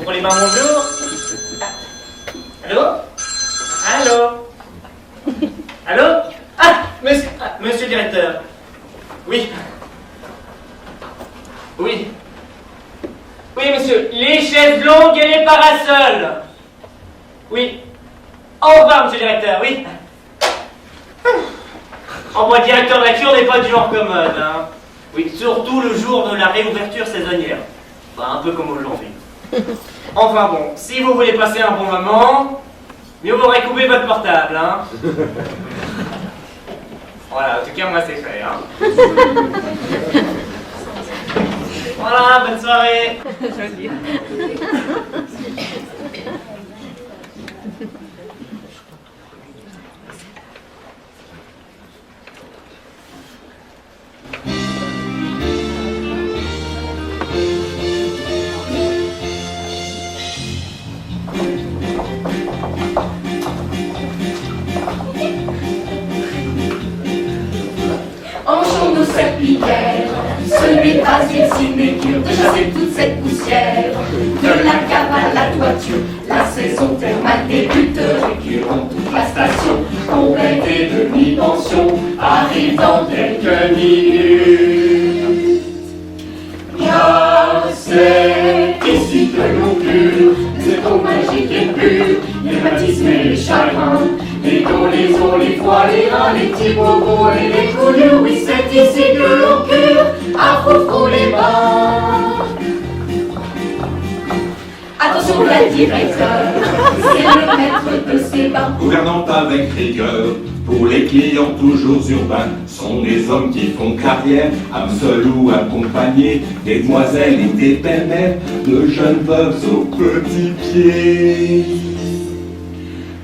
Pour les mains, bonjour. Allô? Allô? Allô? Ah, monsieur le directeur. Oui. Oui. Oui, monsieur. Les chaises longues et les parasols. Oui. Au revoir, monsieur le directeur. Oui. Oh, moi, directeur de la cure n'est pas du genre commode, hein. Oui, surtout le jour de la réouverture saisonnière. Enfin, un peu comme aujourd'hui. Enfin bon, si vous voulez passer un bon moment, mieux vaut couper votre portable, hein. Voilà, en tout cas, moi, c'est fait, hein. Voilà, bonne soirée. Nos serpillères, celui d'Asile sinécure, de chasser toute cette poussière. De la cave à la toiture, la saison thermale débute, récurrons toute la station. Complète et demi-pension arrive dans quelques minutes. Car c'est ici que l'on cure cette eau magique et pure, les baptismes et les chagrins, les dos, les os, les foies, les reins, les petits bobos et les coulures. Oui, c'est ici que l'on cure à froufrou les bains. Attention, le directeur, c'est le maître de ces bains. Gouvernante avec rigueur, pour les clients toujours urbains, sont des hommes qui font carrière, âmes seuls ou accompagnés, des demoiselles et des belles-mères, de jeunes veuves aux petits pieds.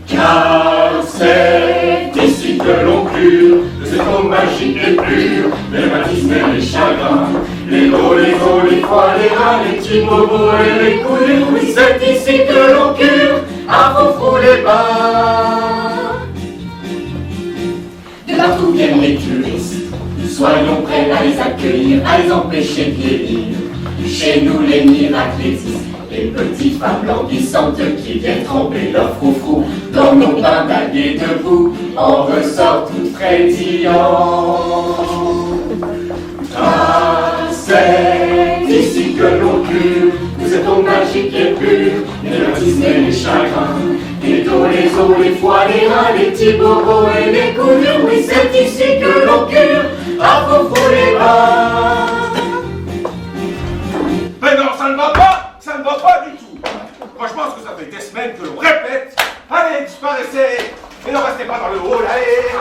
Car c'est ici que l'on cure de cette eau magique et pure, les baptismes et les chagrins, les dos, les os, les foies, les reins, les petits bobos et les coulures. Oui, c'est ici que l'on cure à froufrou les bains. De partout viennent les touristes, soyons prêts à les accueillir, à les empêcher de vieillir. Chez nous les miracles existent, les petites femmes languissantes qui viennent tremper leur froufrou dans nos bains d'algues debout, en ressort toutes frétillantes. Ah, c'est ici que l'on cure de cette eau magique et pure, les baptismes et les chagrins, les dos, les os, les foies, les reins, les petits bobos et les coulures. Oui, c'est ici que l'on cure à froufrou les bains. Mais non, ça ne va pas! Ça ne va pas du tout! Moi, je pense que ça fait des semaines que l'on répète. Allez, disparaissez! Et ne restez pas dans le hall, allez!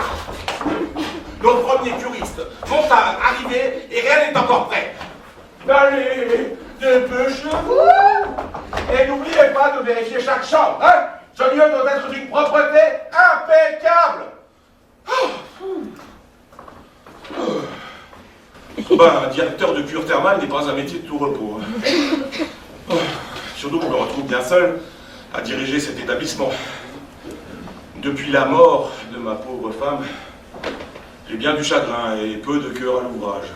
Nos premiers curistes vont arriver et rien n'est encore prêt. Allez, dépêchez-vous! Et n'oubliez pas de vérifier chaque chambre, hein? Ce lieu doit être d'une propreté impeccable! Un directeur de cure thermale n'est pas un métier de tout repos. Surtout que je me retrouve bien seul à diriger cet établissement. Depuis la mort de ma pauvre femme, j'ai bien du chagrin et peu de cœur à l'ouvrage.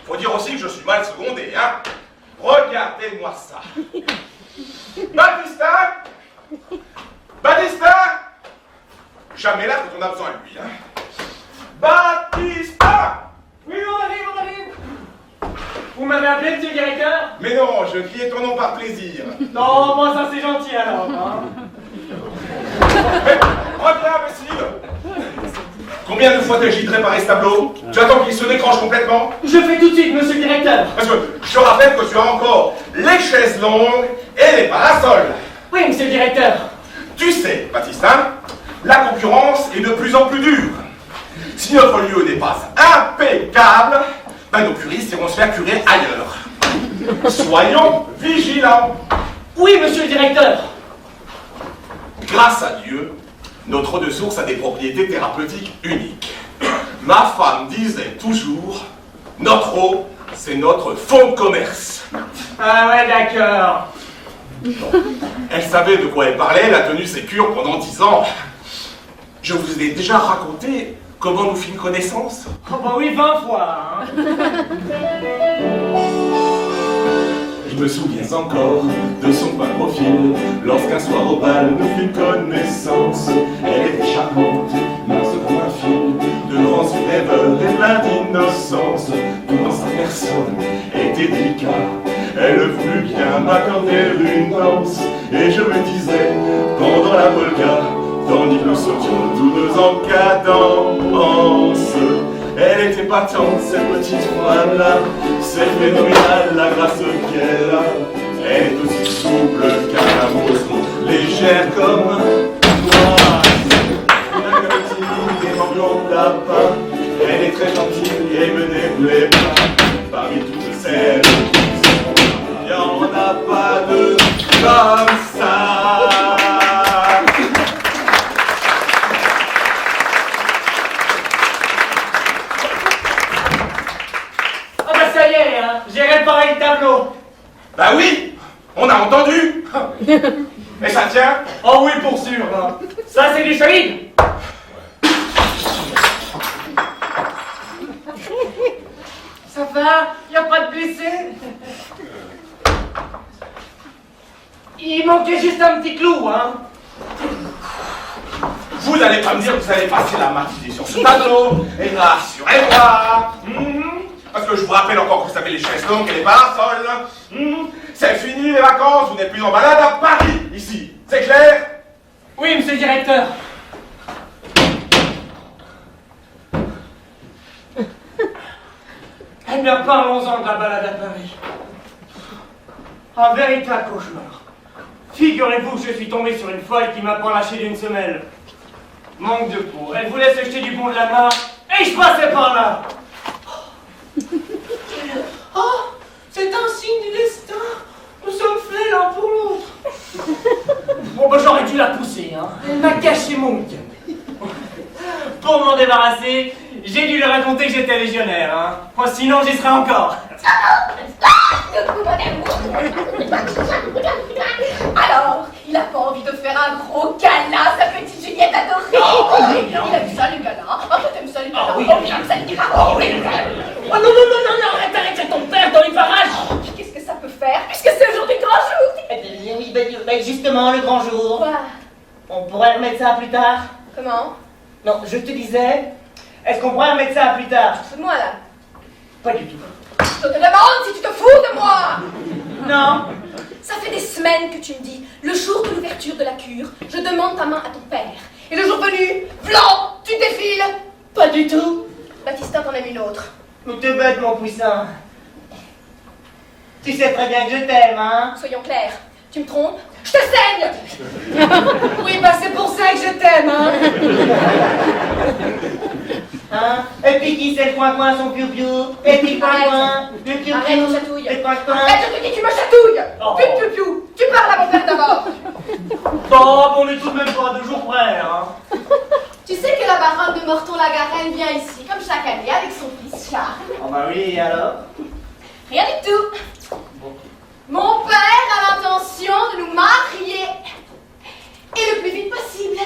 Faut dire aussi que je suis mal secondé, hein? Regardez-moi ça. Baptistin! Baptistin! Jamais là quand on a besoin de lui, hein? Baptistin! Oui, on arrive! Vous m'avez appelé, monsieur le directeur? Mais non, je criais ton nom par plaisir. Non, moi ça c'est gentil alors, hein. Mais, reviens, imbécile! Combien de fois t'ai-je réparé ce tableau? Tu attends qu'il se décroche complètement? Je fais tout de suite, monsieur le directeur. Parce que je te rappelle que tu as encore les chaises longues et les parasols. Oui, monsieur le directeur. Tu sais, Baptistin, la concurrence est de plus en plus dure. Si notre lieu n'est pas impeccable, nos curistes iront se faire curer ailleurs. Soyons vigilants. Oui, monsieur le directeur. Grâce à Dieu, notre eau de source a des propriétés thérapeutiques uniques. Ma femme disait toujours, notre eau, c'est notre fonds de commerce. Ah ouais, d'accord. Elle savait de quoi elle parlait, elle a tenu ses cures pendant 10 ans. Je vous ai déjà raconté comment nous fîmes connaissance. Oh bah oui, 20 fois, hein. Je me souviens encore de son bas profil, lorsqu'un soir au bal nous fîmes connaissance. Elle était charmante, mince comme un fil, de grands yeux rêveurs et plein d'innocence. Tout dans sa personne était délicat, elle voulut bien m'accorder une danse. Et je me disais, pendant la polka, tandis que nous sautions tous deux en cadence, elle était patente, cette petite femme-là, c'est phénoménal la grâce qu'elle a. Elle est aussi souple qu'un amour, légère comme moi. Bien que timide et mangeant de lapin, elle est très gentille et me déplaît pas. Parmi toutes celles, il n'y en a pas de comme ça. J'ai réparé le tableau. Bah oui, on a entendu. Et ça tient? Oh oui, pour sûr. Hein. Ça, c'est du solide. Ça va? Y a pas de blessé? Il manquait juste un petit clou, hein. Vous n'allez pas me dire que vous allez passer la matinée sur ce tableau. Et rassurez-moi. Parce que je vous rappelle encore que vous avez les chaises longues et les parasols. C'est fini les vacances, vous n'êtes plus en balade à Paris, ici. C'est clair? Oui, monsieur le directeur. Eh bien, parlons-en de la balade à Paris. Un véritable cauchemar. Figurez-vous que je suis tombé sur une folle qui m'a pas lâché d'une semelle. Manque de peau. Elle voulait se jeter du pont de la main et je passais par là. Oh, c'est un signe du destin. Nous sommes faits l'un pour l'autre. Bon, ben j'aurais dû la pousser, hein. Elle m'a caché mon cœur. Pour m'en débarrasser, j'ai dû lui raconter que j'étais légionnaire, hein. Moi, sinon, j'y serais encore. Alors, il a pas envie de faire un gros câlin, sa petite Juliette adorée. Oh, Il aime ça les câlins. Oh, t'aimes ça les câlins. Oh, oui, j'aime ça les câlins. Oh oui, oh non, non, non, non, non, arrête, c'est ton père dans les parages. Qu'est-ce que ça peut faire, puisque c'est aujourd'hui grand jour? Oui, ben justement, le grand jour. Quoi? On pourrait remettre ça plus tard. Comment? Non, je te disais, est-ce qu'on pourrait remettre ça plus tard? Fous de moi, là. Pas du tout. Je te demande si tu te fous de moi. Non. Ça fait des semaines que tu me dis, le jour de l'ouverture de la cure, je demande ta main à ton père. Et le jour venu, blanc, tu défiles. Pas du tout. Baptista t'en aime une autre. Mais t'es bête, mon puissant. Tu sais très bien que je t'aime, hein? Soyons clairs, tu me trompes, je te saigne. Oui, bah c'est pour ça que je t'aime, hein? Hein? Et puis qui c'est le coin-coin, son piou-piou? Et puis coin-coin, le piou-piou? Arrête, on chatouille. Le coin-coin? Arrête, je te dis, tu me chatouilles. Oh. Piou-piou-piou, tu parles à mon père d'abord. Bon, on est tout de même pas à 2 jours près, hein? Tu sais que la baronne de Morton-la-Garenne vient ici, comme chaque année, avec son fils Charles. Oh bah oui, et alors? Rien du tout. Mon père a l'intention de nous marier. Et le plus vite possible.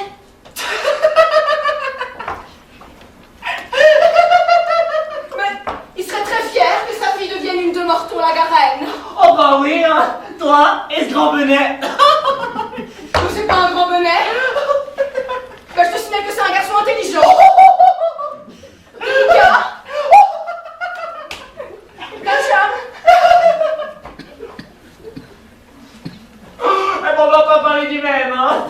Mais il serait très fier que sa fille devienne une de Morton-la-Garenne. Oh bah oui, hein? Toi et ce grand bonnet. Mais c'est pas un grand bonnet. Ben, je te signale que c'est un garçon intelligent. Délicat. Benjamin. Eh bon, on va pas parler du même, hein?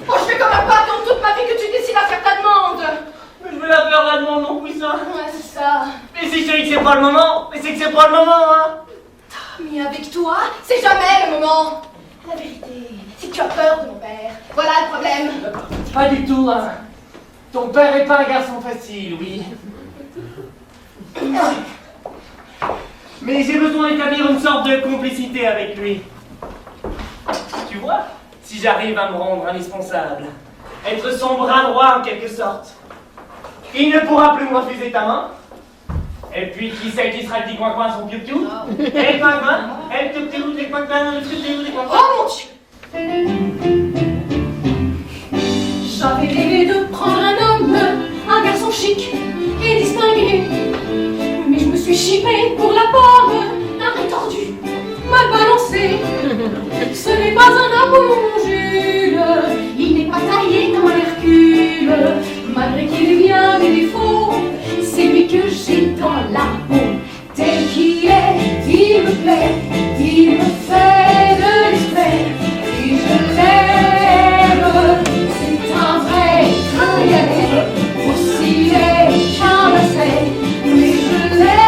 Oh, je vais quand même pas attendre toute ma vie que tu décides à faire ta demande. Mais je veux la faire la demande, mon puissant. Ouais, c'est ça. Mais si je te dis que c'est pas le moment, mais c'est que c'est pas le moment, hein? Mais avec toi, c'est jamais le moment. La vérité, c'est que tu as peur de mon père. Voilà le problème. Pas du tout, hein. Ton père est pas un garçon facile, oui. Mais j'ai besoin d'établir une sorte de complicité avec lui. Tu vois, si j'arrive à me rendre indispensable, être son bras droit en quelque sorte, il ne pourra plus me refuser ta main. Et puis, qui c'est qui sera le petit coin-coin son piou-piou? Et le coin-coin? Et le piou-piou, les coin-coin, le piou-piou, les coin-coin? Oh mon Dieu! J'avais rêvé de prendre un garçon chic et distingué. Mais je me suis chippée pour la pomme d'un riz tordu, mal balancé. Ce n'est pas un abongule, il n'est pas taillé comme un Hercule. Malgré qu'il ait bien des défauts, c'est lui que j'ai dans la peau. Tel qu'il est, il me plaît, il me fait de l'effet, et je l'aime. C'est un vrai tringalet, aussi laid qu'un basset, mais je l'aime.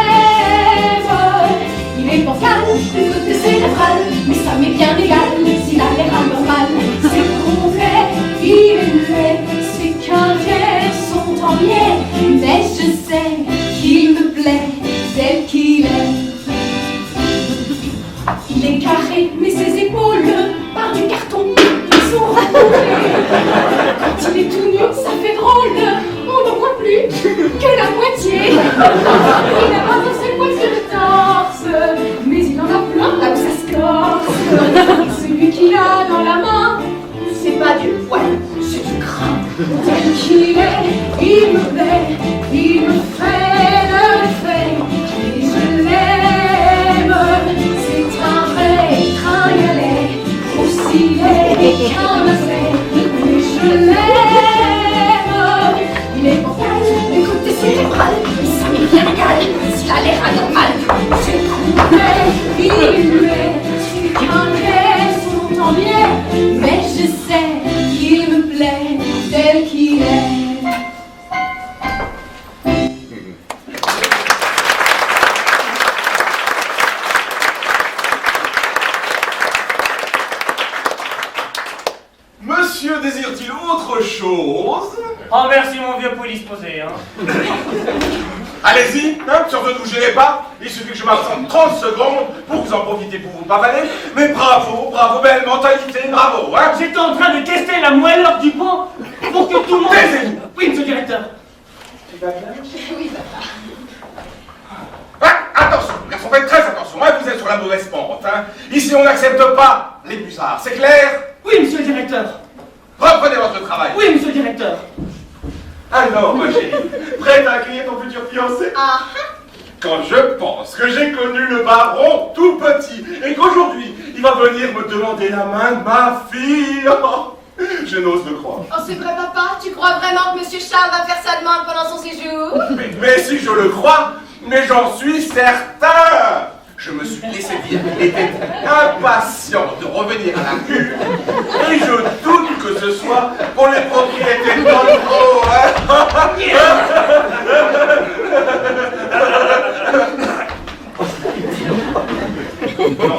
Il est bancal, du côté cérébral, mais ça m'est bien égal s'il a l'air anormal. C'est complet, il est muet, c'est qu'un garçon tant bien, mais je sais qu'il me plaît tel qu'il est. Il est carré, mais ses épaules par du carton, ils sont ratourées. Quand il est tout nu, ça fait drôle, on n'en voit plus que la moitié. Il n'a pas un seul poil sur le torse, mais il en a plein là où ça se corse. Celui qu'il a dans la main, c'est pas du poil, c'est du gras. Tel qu'il est, il me plaît, il me fait le fait, et je l'aime. C'est un vrai tringalet, aussi laid qu'un basset, mais je l'aime. Il est bancal, du côté cérébral, mais ça m'est bien égal s'il a l'air anormal. C'est complet, il est muet, c'est qu'un garçon tant bien, mais je sais qu'il me plaît tel qu'il est. Monsieur désire-t-il autre chose? Oh, merci mon vieux pour disposer, hein. Allez-y, hein, surtout ne vous gênez pas. Il suffit que je m'absente 30 secondes pour que vous en profitez pour vous pavaner. Mais bravo, bravo, belle mentalité, bravo, hein. J'étais en train de tester la moelleur du pan pour que tout le monde... Taisez-vous. Oui, monsieur le directeur. Oui, papa. Ah, attention, garçon, faites très attention, hein, vous êtes sur la mauvaise pente, hein. Ici, on n'accepte pas les busards, c'est clair? Oui, monsieur le directeur. Reprenez votre travail. Oui, monsieur le directeur. Alors, ma chérie, prête à accueillir ton futur fiancé? Ah, Quand je pense que j'ai connu le baron tout petit et qu'aujourd'hui, il va venir me demander la main de ma fille, oh, je n'ose le croire. oh, c'est vrai, papa? Tu crois vraiment que Monsieur Charles va faire sa demande pendant son séjour? Mais si je le crois, mais j'en suis certain. Je me suis laissé dire qu'il était impatient de revenir à la cure et je doute que ce soit pour les propriétés de Dolfo, hein. Non,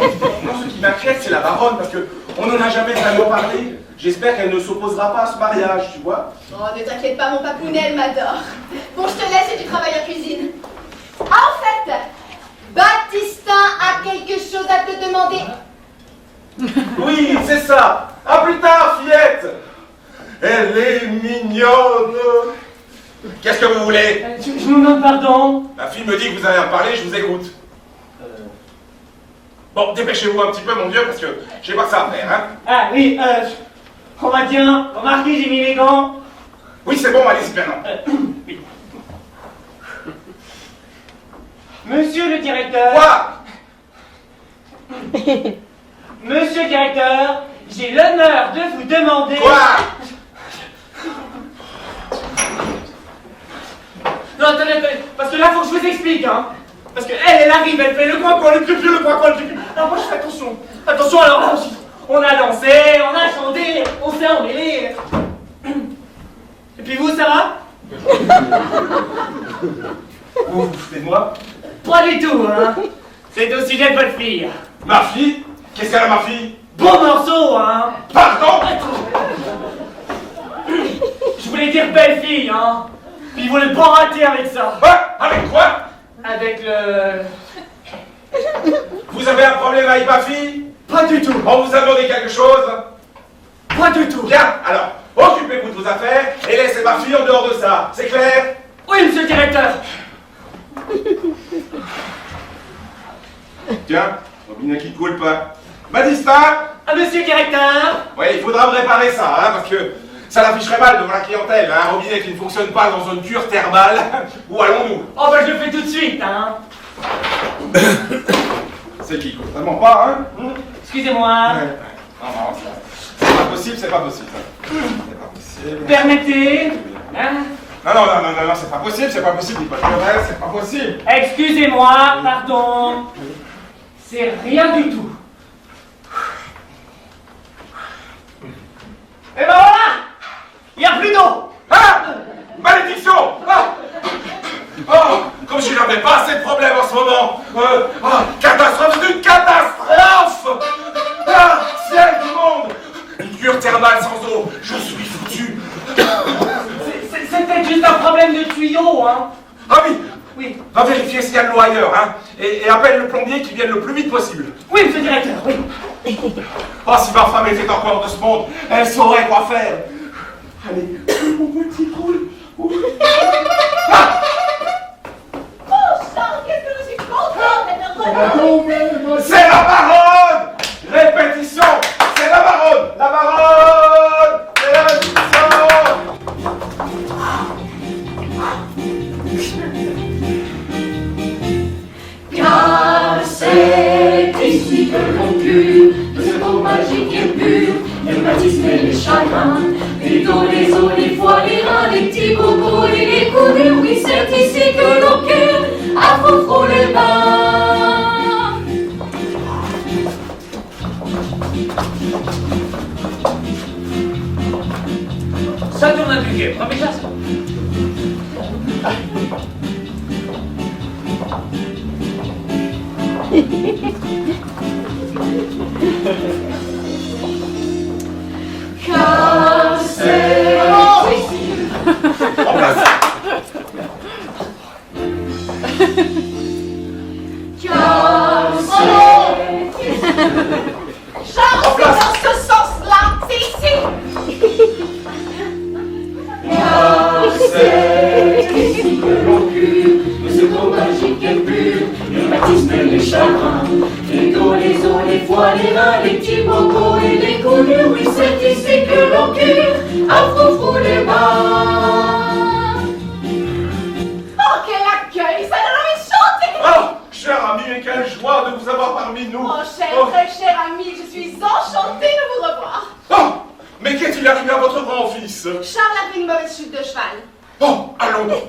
ce qui m'inquiète, c'est la baronne, parce qu'on n'en a jamais vraiment parlé. J'espère qu'elle ne s'opposera pas à ce mariage, tu vois. Oh, ne t'inquiète pas, mon papounet, elle m'adore. Bon, je te laisse et tu travailles en cuisine. Ah, en fait, Baptistin a quelque chose à te demander. Oui, c'est ça. À plus tard, fillette. Elle est mignonne. Qu'est-ce que vous voulez? Je vous demande pardon. La fille me dit que vous avez à me parler, je vous écoute. Bon, dépêchez-vous un petit peu, mon Dieu, parce que j'ai pas que ça à faire, hein. Ah oui, on va bien. Remarquez, j'ai mis les gants. Oui, c'est bon, allez-y, maintenant. Oui. Monsieur le directeur. Quoi? Monsieur le directeur, j'ai l'honneur de vous demander... Quoi? Non, attendez, parce que là, faut que je vous explique, hein. Parce que elle arrive, elle fait le coin-coin, le piou-piou, le coin-coin, le piou-piou. Alors moi, je fais attention. Attention, alors là, on a dansé, on a chanté, on s'est emmêlé. Et puis vous, ça va? Vous vous foutez de moi? Pas du tout, hein. C'est au sujet de votre fille. Ma fille? Qu'est-ce qu'elle a, ma fille? Beau morceau, hein. Pardon? Je voulais dire belle fille, hein. Puis vous voulez pas rater avec ça. Quoi? Avec quoi? Avec le... Vous avez un problème avec ma fille? Pas du tout. On vous a demandé quelque chose? Pas du tout. Bien, alors, occupez-vous de vos affaires et laissez ma fille en dehors de ça. C'est clair? Oui, monsieur le directeur. Tiens, robinet qui coule pas. Batista? Ah, monsieur le directeur. Oui, il faudra me réparer ça, hein, parce que ça l'afficherait mal devant la clientèle. Un robinet qui ne fonctionne pas dans une cure thermale. Où allons-nous? Oh, bah, je le fais tout de suite, hein. C'est qui? Vraiment pas, hein? Excusez-moi. Ouais. Non, c'est pas possible, c'est pas possible. C'est pas possible. Permettez. Hein? Non, c'est pas possible, c'est pas possible, c'est pas possible. Excusez-moi, pardon. C'est rien du tout. Et ben voilà! Il n'y a plus d'eau! Ah! Malédiction! Ah! Oh! Comme je n'avais pas assez de problèmes en ce moment! Catastrophe, c'est une catastrophe! Ah! Ciel du monde! Une cure thermale sans eau! Je suis foutu! C'était juste un problème de tuyau, hein? Ah oui! Oui. Va vérifier s'il y a de l'eau ailleurs, hein? Et appelle le plombier qui vienne le plus vite possible. Oui, monsieur le directeur, oui. Oh, si ma femme était encore de ce monde, elle saurait quoi faire! Allez, mon petit poule! Ah! Oh, Charles, qu'est-ce que je suis contente d'être revenue. C'est la baronne! Répétition! C'est la baronne! La baronne! Répétition! Car c'est ici que l'on cure de ce mot magique et pur, les rhumatismes et les chagrins, les dos, les os, les foies, les reins, les petits bobos et les coudes. Oui, c'est ici que l'on cure à froufrou les bains. Ça tourne un buguet, première classe. Car c'est ici. En place! Car c'est ici. Charles, En place. c'est dans ce sens-là, c'est ici. Car c'est ici que l'on cure de ce mot magique et pur, les rhumatismes et les chagrins, les dos, les os, les foies, les reins, les petits bobos et les coulures. Oui, c'est ici que l'on cure à froufrou les bains. Oh, quel accueil, ça donne envie de chanter. Oh, cher ami, et quelle joie de vous avoir parmi nous! Oh, très cher ami, je suis enchantée de vous revoir. Oh! Mais qu'est-il arrivé à votre grand-fils? Charles a fait une mauvaise chute de cheval. Oh, allons donc!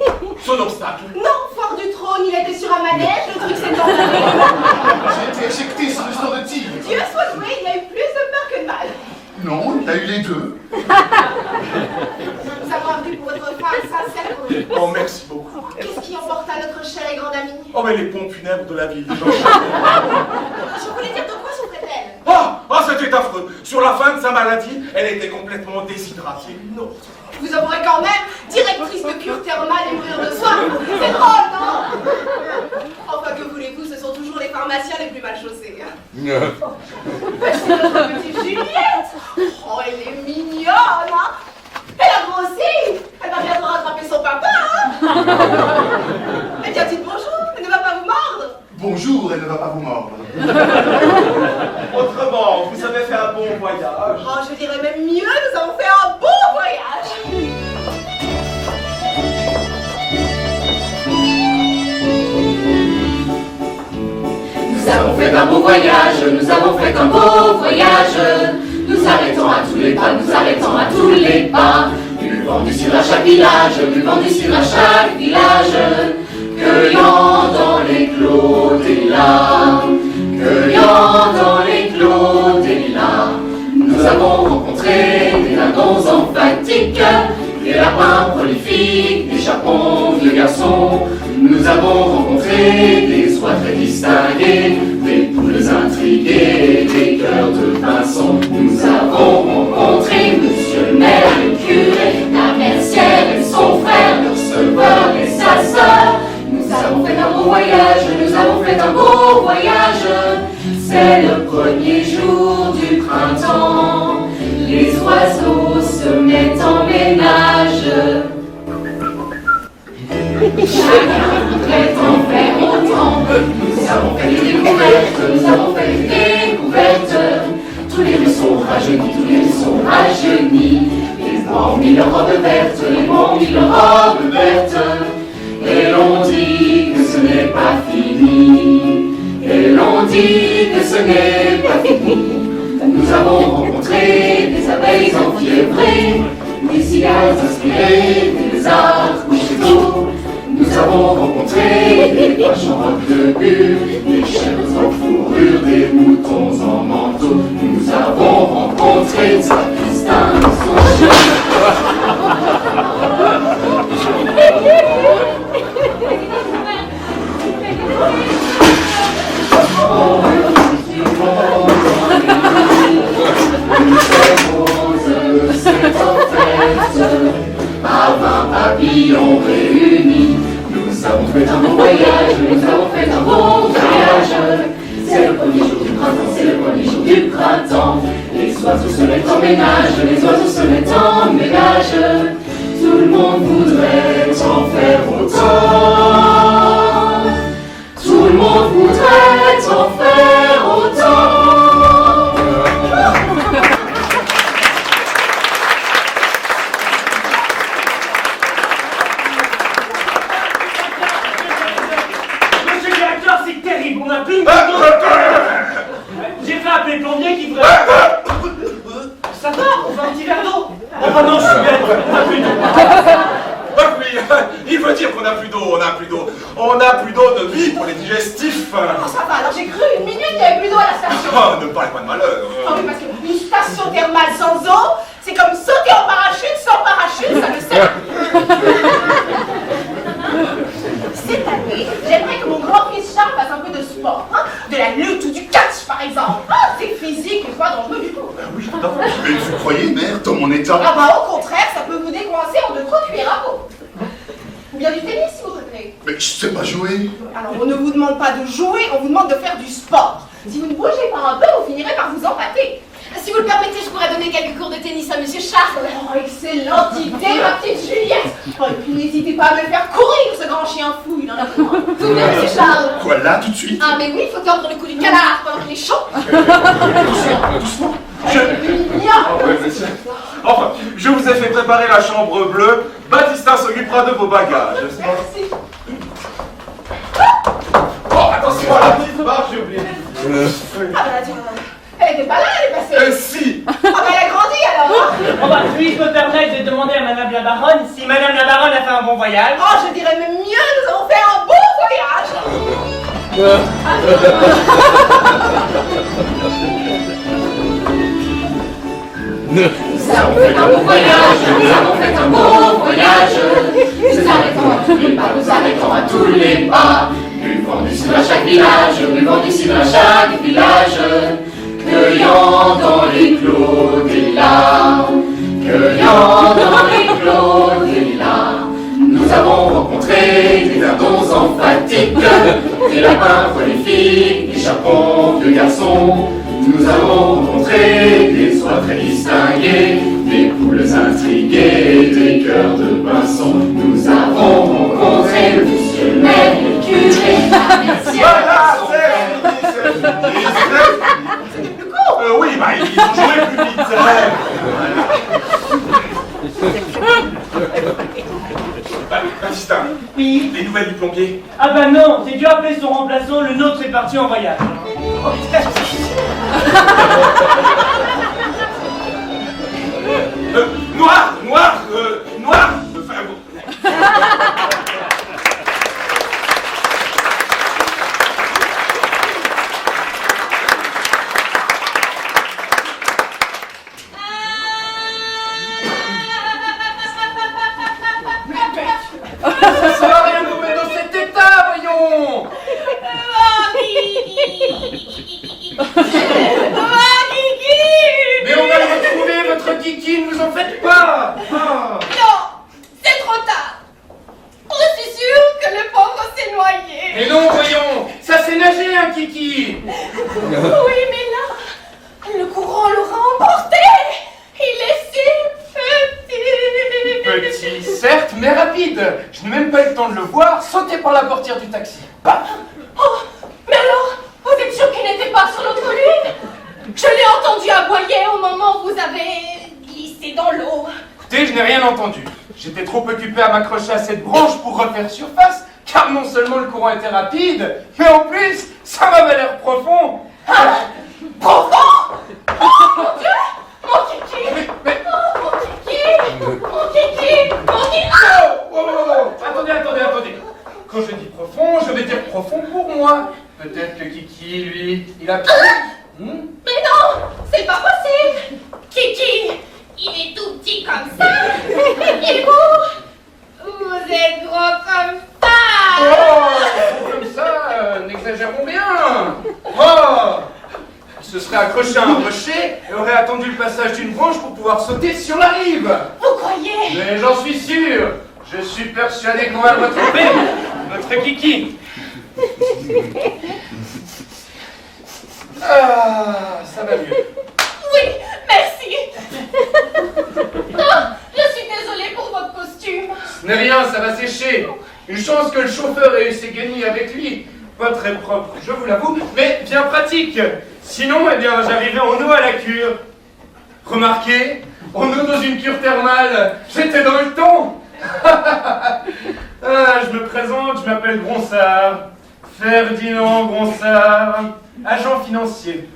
Son obstacle! Non, fort du trône, il était sur un manège, le truc s'est envolé. J'ai été éjecté sur le stand de tigre. Dieu soit loué, il a eu plus de peur que de mal. Non, il a eu les deux. Nous avons appris pour votre femme sincère. Oh, merci beaucoup. Qu'est-ce qui emporta notre cher et grande amie? Oh, mais les pompes funèbres de la ville. Je voulais dire de quoi souffrait-elle? Oh, c'était affreux. Sur la fin de sa maladie, elle était complètement déshydratée. Non. Vous avouerez quand même, directrice de cure thermale et mourir de soif. C'est drôle, non? Enfin, que voulez-vous, ce sont toujours les pharmaciens les plus mal chaussés. C'est notre petite Juliette. Oh, elle est mignonne, hein? Elle a grossi. Elle va bientôt rattraper son papa, hein? Eh bien, dites bonjour, elle ne va pas vous mordre. Bonjour, elle ne va pas vous mordre. Autrement, vous avez fait un bon voyage. Oh, je dirais même mieux, nous avons fait un beau voyage. Nous avons fait un beau voyage, nous avons fait un beau voyage. Nous arrêtons à tous les pas, nous arrêtons à tous les pas. Buvons du cidre à chaque village, buvons du cidre à chaque village. Cueillant dans les clos des lilas, cueillant dans les clos des lilas. Nous avons rencontré des dindons emphatiques, des lapins prolifiques, des chapons vieux garçons. Nous avons rencontré des oies très distinguées, des poules intriguées, des cœurs de pinsons. Nous avons rencontré monsieur le maire, le curé, la mercière et son frère, le receveur et sa sœur. Nous avons fait un beau voyage, nous avons fait un beau voyage. Chacun voudrait en faire autant. Nous avons fait des découvertes, nous avons fait des découvertes. Tous les rues sont rajeunis, tous les rues sont rajeunis. Les bois ont mis leurs robes vertes, les bois ont mis leurs robes vertes. Et l'on dit que ce n'est pas fini. Et l'on dit que ce n'est pas fini. Nous avons rencontré des abeilles enfiévrées, des cigales inspirées, des arbres couchés. Nous avons rencontré des vaches en robe de bure, des chèvres en fourrure, des moutons en manteau. Nous avons rencontré Sapistin et son chien. Par 20 papillons réunis, nous avons fait un beau voyage, nous avons fait un beau voyage. C'est le premier jour du printemps, c'est le premier jour du printemps. Les oiseaux se mettent en ménage, les oiseaux se mettent en ménage. Tout le monde voudrait en faire autant. Tout le monde voudrait en faire autant. Monsieur le directeur, c'est terrible, on n'a plus une J'ai fait appeler le plombier qui voudrait... Ça va, on fait un petit verre d'eau. Oh bah non, je suis bête, on n'a plus d'eau. Ah oui, il veut dire qu'on n'a plus d'eau, on n'a plus d'eau. On n'a plus d'eau de vie pour les digestifs. Oh, ça va, alors j'ai cru une minute qu'il n'y avait plus d'eau à la station. Oh, ne parlez pas de malheur. Oh oui, parce qu'une station thermale sans eau, c'est comme sauter en parachute sans parachute, ça le sert. Cette année, j'aimerais que mon grand-fils Charles fasse un peu de sport, hein, de la lutte ou du catch par exemple. Ah, c'est physique et pas dangereux du tout. Oui, tout à fait. Mais vous croyez, mère, dans mon état? Ah bah au contraire, ça peut vous décoincer en 2-3 cuillères à peau. Ou bien du tennis si vous préférez. Mais je sais pas jouer. Alors on ne vous demande pas de jouer, on vous demande de faire du sport. Si vous ne bougez pas un peu, vous finirez par vous empâter. Si vous le permettez, je pourrais donner quelques cours de tennis à Monsieur Charles. Oh, excellente idée, ma petite Juliette. Oh, et puis n'hésitez pas à me le faire courir, ce grand chien fou, il en a besoin. Tout bien, Monsieur Charles. Quoi, là, tout de suite? Ah, mais oui, il faut tordre le cou du canard pendant qu'il est chaud. Doucement. Enfin, je vous ai fait préparer la chambre bleue. Baptistin s'occupera de vos bagages. Merci. Oh, attention à la petite barre, j'ai oublié. Ah bah, elle était pas là, elle est passée. Si. Ah bah, elle a grandi alors. Bon bah, puis-je me permettre de demander à Madame la Baronne si Madame la Baronne a fait un bon voyage? Oh, je dirais même mieux, nous avons fait un beau voyage. Nous avons fait un beau voyage, nous avons fait un beau voyage. Nous arrêtons à tous les pas, nous arrêtons à tous les pas. Buvons du cidre à chaque village, buvons du cidre à chaque village. Cueillant dans les clos des lilas, cueillant dans les clos des lilas. Nous avons rencontré des dindons emphatiques, des lapins prolifiques, des chapons de garçons. Nous avons rencontré des oies très distinguées, des poules intriguées, des cœurs de pinsons. Nous avons rencontré le monsieur le maire, le curé, la médecine. Voilà, c'est fini. C'était plus court. Oui, bah, ils ont joué plus vite, c'est vrai. Baptistin, Oui. les nouvelles du plombier? Ah bah non, j'ai dû appeler son remplaçant, le nôtre est parti en voyage. Noir, enfin, bon. Ça va rien nous mettre dans cet état, voyons. Mais on va le retrouver, votre Kiki, ne vous en faites pas. Non, c'est trop tard. Je suis sûre que le pauvre s'est noyé. Mais non, voyons, ça c'est nager, un Kiki. Oui, mais là, le courant l'aura emporté. Il est si petit. Petit, certes, mais rapide. Je n'ai même pas eu le temps de le voir sauter par la portière du taxi. Paf. Oh, mais alors, vous êtes sûr qu'il n'était pas sur l'autre ligne? Je l'ai entendu aboyer au moment où vous avez glissé dans l'eau. Écoutez, je n'ai rien entendu. J'étais trop occupé à m'accrocher à cette branche pour refaire surface, car non seulement le courant était rapide, mais en plus, ça m'avait l'air profond. Ah, profond? Oh mon Dieu! Mon kiki! Mais... Oh mon kiki! Mon kiki! Mon kiki! Oh, oh, oh, oh. Attendez. Quand je dis profond, je vais dire profond pour moi. Peut-être que Kiki, lui, il a... Mais non! C'est pas possible! Kiki! Il est tout petit comme ça! Et vous êtes gros comme ça! Oh, comme ça, n'exagérons rien. Oh, il se serait accroché à un rocher et aurait attendu le passage d'une branche pour pouvoir sauter sur la rive. Vous croyez? Mais j'en suis sûr. Je suis persuadé qu'on va le retrouver, notre Kiki. Ah, ça va mieux. Oui, merci! Oh, je suis désolée pour votre costume. Ce n'est rien, ça va sécher. Une chance que le chauffeur ait eu ses guenilles avec lui. Pas très propre, je vous l'avoue, mais bien pratique. Sinon, eh bien, j'arrivais en eau à la cure. Remarquez, en eau dans une cure thermale, j'étais dans le ton. Ah, je me présente, je m'appelle Gronsard. Ferdinand Gronsard, agent financier.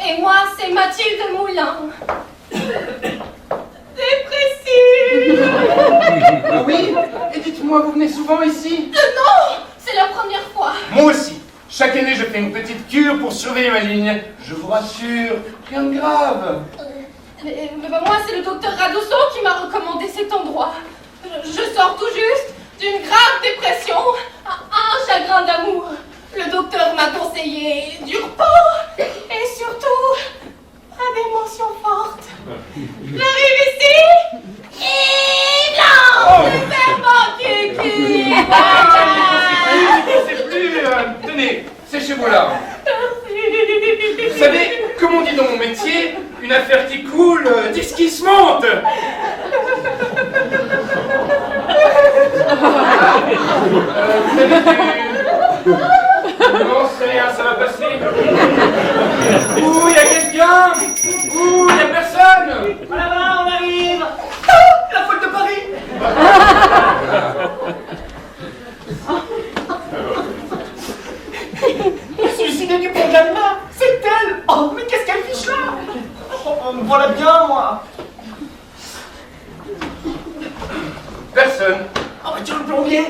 Et moi, c'est Mathilde Moulin. Dépressive! Ah oui? Et dites-moi, vous venez souvent ici? Non! C'est la première fois. Moi aussi. Chaque année, je fais une petite cure pour surveiller ma ligne. Je vous rassure, rien de grave. Moi, c'est le docteur Radousseau qui m'a recommandé cet endroit. Je sors tout juste d'une grave dépression, un chagrin d'amour. Le docteur m'a conseillé du repos et surtout des émotions fortes. J'arrive ici et non, c'est Kiki. C'est plus. Tenez, séchez-vous là. Vous savez, comme on dit dans mon métier, une affaire qui coule, dit ce qui se monte. Vous avez vu? Non, c'est rien, ça va passer. Ouh, il y a quelqu'un. Ouh, il y a personne. Voilà, on arrive. La folle de Paris. La suicidée du pont d'Alma, c'est elle. Oh, mais qu'est-ce qu'elle fiche là? Oh, me voilà bien, moi. Personne. Oh, mais tu es le plombier.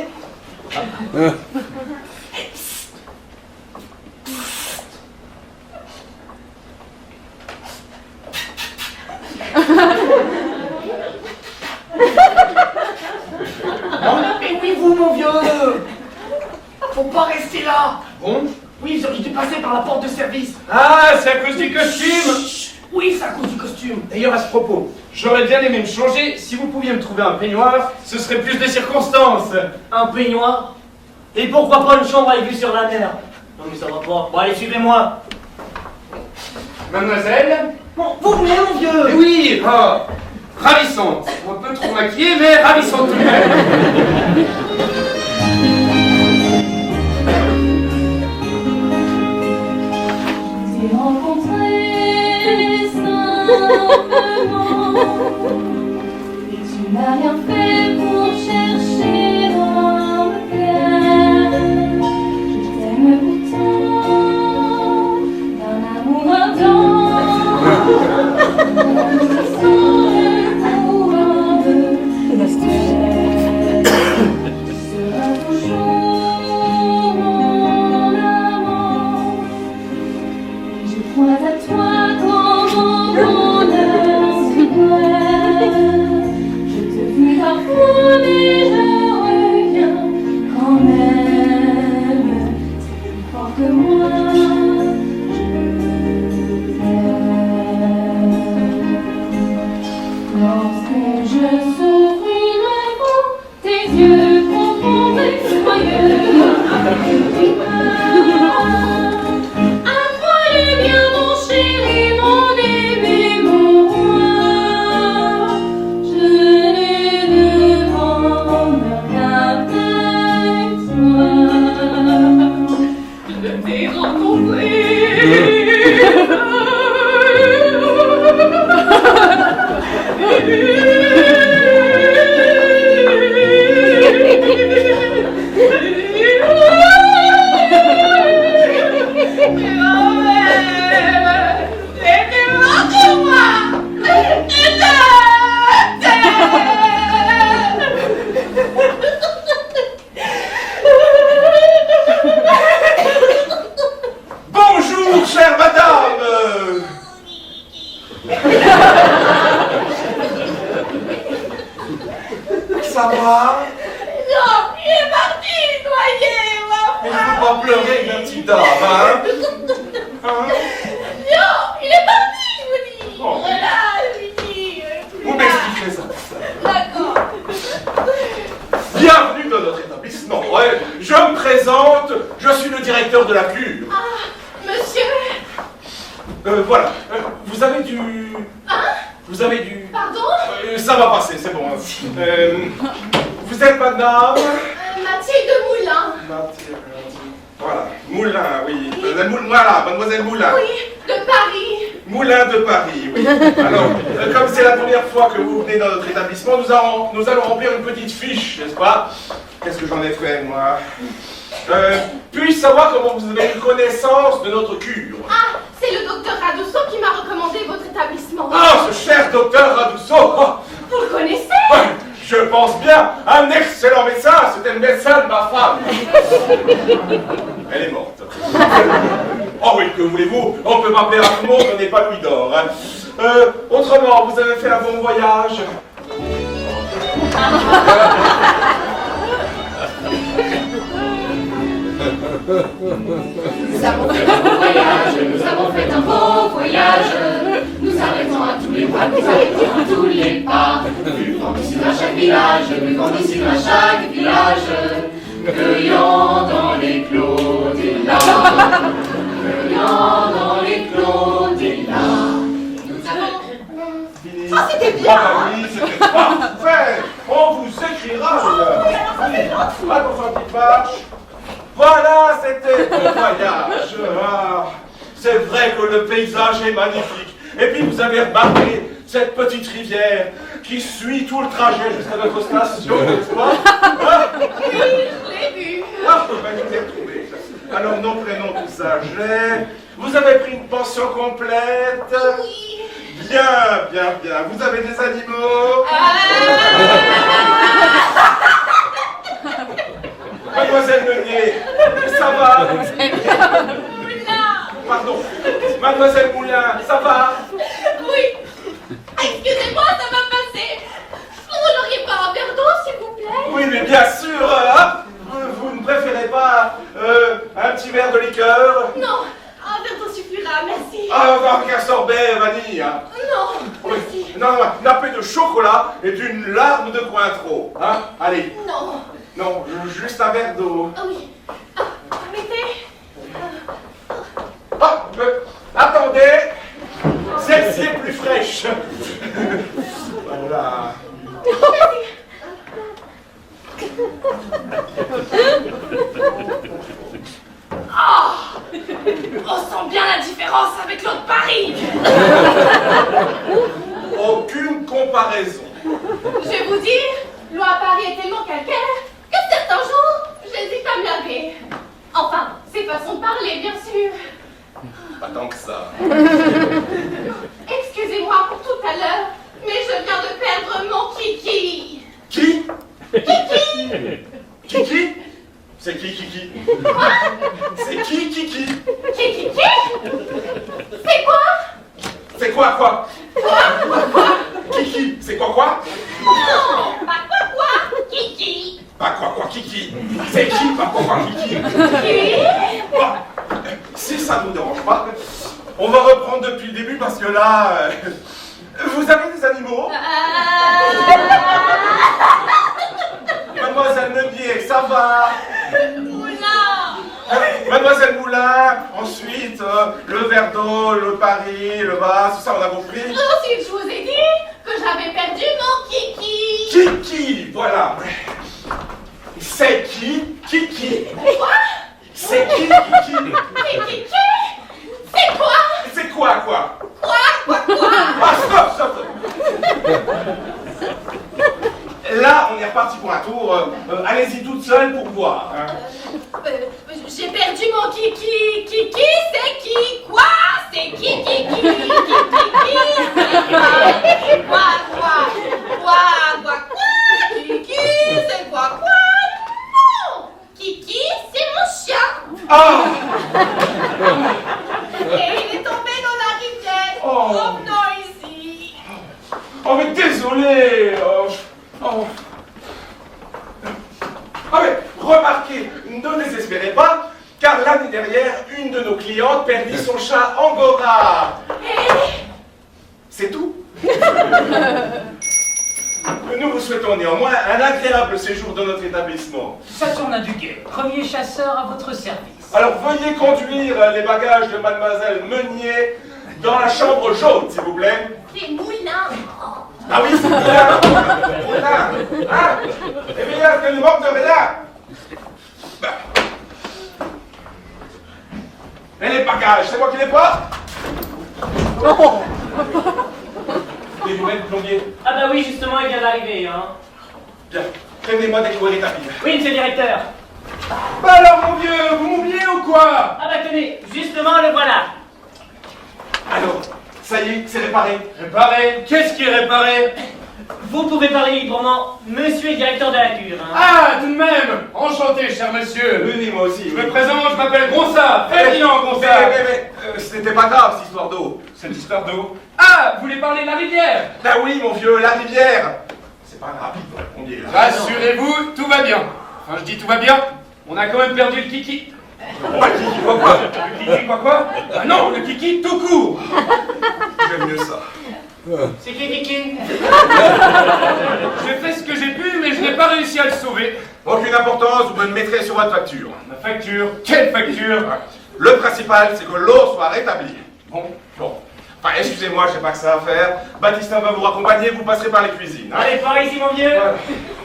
Mais oui, vous, mon vieux. Faut pas rester là. Bon. Oui, ils auraient dû passer par la porte de service. Ah, c'est à cause du costume. Chut. Oui, c'est à cause du costume. D'ailleurs, à ce propos, j'aurais bien aimé me changer. Si vous pouviez me trouver un peignoir, ce serait plus de circonstances. Un peignoir? Et pourquoi pas une chambre avec vue sur la mer? Non mais ça va pas. Bon allez, suivez-moi. Mademoiselle? Bon, vous venez mon vieux. Eh oui, oh, ravissante. Un peu trop maquillée, mais ravissante tout de même. J'ai rencontré simplement et tu n'as rien fait pour chercher à me plaire. Je t'aime pourtant d'un amour ardent, sans le pouvoir de l'espère. Tu seras toujours mon amant. Je crois à toi quand mon bonheur s'éloigne. Je te fuis parfois, mais je reviens quand même. C'est plus fort que moi. Je t'aime. Lorsque je s'ouvrirai pour tes yeux profonds et joyeux, bien mon chéri, mon aimé, mon roi, je n'ai de grandeur de t'ai rencontré. Bonjour, chère madame. Ça va? Non, il est parti, noyé, Il ne faut pas pleurer, ma petite dame, hein? Hein? Non, il est parti, je vous dis. Oh. Voilà, je vous dis. Vous m'expliquez ça. D'accord. Bienvenue dans notre établissement. Ouais, je me présente, je suis le directeur de la cure. Ah, monsieur. Voilà, vous avez du... Hein? Vous avez du... Pardon? Ça va passer, c'est bon. Vous êtes madame... Mathilde Moulin. Voilà, Moulin, oui. Voilà, mademoiselle Moulin. Oui, de Paris. Moulin de Paris, oui. Alors, comme c'est la première fois que vous venez dans notre établissement, nous allons remplir une petite fiche, n'est-ce pas? Qu'est-ce que j'en ai fait, moi? Puis-je savoir comment vous avez eu connaissance de notre cure? Ah, c'est le docteur Radousseau qui m'a recommandé votre établissement. Ah, ce cher docteur Radousseau! Oh, Vous le connaissez? ouais, je pense bien, un excellent médecin, c'était le médecin de ma femme. Elle est morte. Oh oui, que voulez-vous? On peut m'appeler à tout le monde, on n'est pas Louis d'Or. Hein. Autrement, vous avez fait un bon voyage? Nous avons fait un beau voyage, nous avons fait un beau voyage. Nous arrêtons à tous les pas, nous arrêtons à tous les pas. Buvons d'ici à chaque village, buvons d'ici à chaque village. Cueillons dans les clos des lilas. Cueillons dans les clos des lilas. Nous avons... Ah, c'était bien. Ah oui, c'était parfait. On vous écrira. Attention, petite marche. Voilà, c'était le voyage. Ah, c'est vrai que le paysage est magnifique. Et puis vous avez remarqué cette petite rivière qui suit tout le trajet jusqu'à notre station, n'est-ce pas? Hein? Oui, je l'ai vu. Ah, ben, je vous ai retrouvé. Alors, nom, prénom, tout ça, j'ai. Vous avez pris une pension complète? Oui. Bien, bien, bien. Vous avez des animaux? Mademoiselle Meunier, ça va? Moulin. Pardon. Mademoiselle Moulin, ça va? Oui. Excusez-moi, ça va passer. Vous n'auriez pas un verre d'eau, s'il vous plaît? Oui, mais bien sûr, hein? Vous ne préférez pas un petit verre de liqueur? Non, un verre d'eau suffira, merci. Ah, qu'un sorbet vanille, hein? Non, merci. Non, nappé de chocolat et d'une larme de Cointreau, hein? Allez. Non. Non, juste un verre d'eau. Ah oui. Ah, permettez. Ah, attendez, celle-ci est plus fraîche. Voilà. Ah, on sent bien la différence avec l'autre Paris. Aucune comparaison. Je vais vous dire, l'eau à Paris est tellement calcaire que certains jours, j'hésite à me laver. Enfin, c'est façon de parler, bien sûr. Pas tant que ça. Excusez-moi pour tout à l'heure, mais je viens de perdre mon kiki. Qui? Kiki? Kiki? C'est qui Kiki? C'est qui Kiki? Kiki? C'est quoi? C'est quoi? Kiki? C'est quoi? Non, pas quoi? Kiki? Pas quoi Kiki? C'est qui? Pas quoi Kiki? Kiki? Bon, si ça ne vous dérange pas, on va reprendre depuis le début parce que là, vous avez des animaux? Mademoiselle Meunier, ça va? Moulin! Mademoiselle Moulin, ensuite, le verre d'eau, le Paris, le vase, tout ça, on a compris? Ensuite, je vous ai dit que j'avais perdu mon kiki! Kiki, voilà. C'est qui? Kiki. Quoi? C'est qui, Kiki? Kiki? C'est quoi? C'est quoi? Quoi? Ah, stop. Là, on est reparti pour un tour. Allez-y toute seule pour voir. Hein. J'ai perdu mon Kiki. Kiki, c'est qui? Quoi? C'est qui? Quoi? Kiki, c'est quoi? Non! Kiki, c'est mon chien. Ah! Et il est tombé dans la rivière. Oh. Revenons ici. Oh, mais désolé. Ah, mais remarquez, ne désespérez pas, car l'année dernière, une de nos clientes perdit son chat Angora. C'est tout. Nous vous souhaitons néanmoins un agréable séjour dans notre établissement. Saturnin Duguay, premier chasseur à votre service. Alors veuillez conduire les bagages de mademoiselle Meunier dans la chambre jaune, s'il vous plaît. Les moulins. Ah oui, c'est bien. Moulin. Hein? Eh bien, que ne manque de rien. Et les bagages, c'est moi qui les porte? Les nouvelles du plombier. Ah bah oui, justement, il vient d'arriver, hein. Bien, prévenez-moi dès que vous êtes établi. Oui, monsieur le directeur. Bah alors, mon vieux, vous m'oubliez ou quoi? Ah bah tenez, justement, le voilà. Alors, ça y est, c'est réparé. Réparé? Qu'est-ce qui est réparé? Vous pouvez parler librement, monsieur le directeur de la cure, hein. Ah, tout de même! Enchanté, cher monsieur. Oui, moi aussi. Je me présente, je m'appelle Gronsat, Ferdinand Gronsat. Mais, c'était pas grave, cette histoire d'eau. C'est l'histoire d'eau. Ah, vous voulez parler de la rivière? Ben oui, mon vieux, la rivière. C'est pas rapide, vous répondiez là. Rassurez-vous, tout va bien. Enfin, je dis tout va bien, on a quand même perdu le kiki. Pas le kiki, quoi? Le kiki quoi? Ah non, le kiki tout court. J'aime mieux ça. C'est qui, Kiki? J'ai fait ce que j'ai pu, mais je n'ai pas réussi à le sauver. Aucune importance, vous me le mettrez sur votre facture. Ma facture? Quelle facture? Le principal, c'est que l'eau soit rétablie. Bon. Enfin, excusez-moi, je sais pas que ça à faire. Baptistin va vous raccompagner, vous passerez par les cuisines. Hein. Allez, par ici, mon vieux.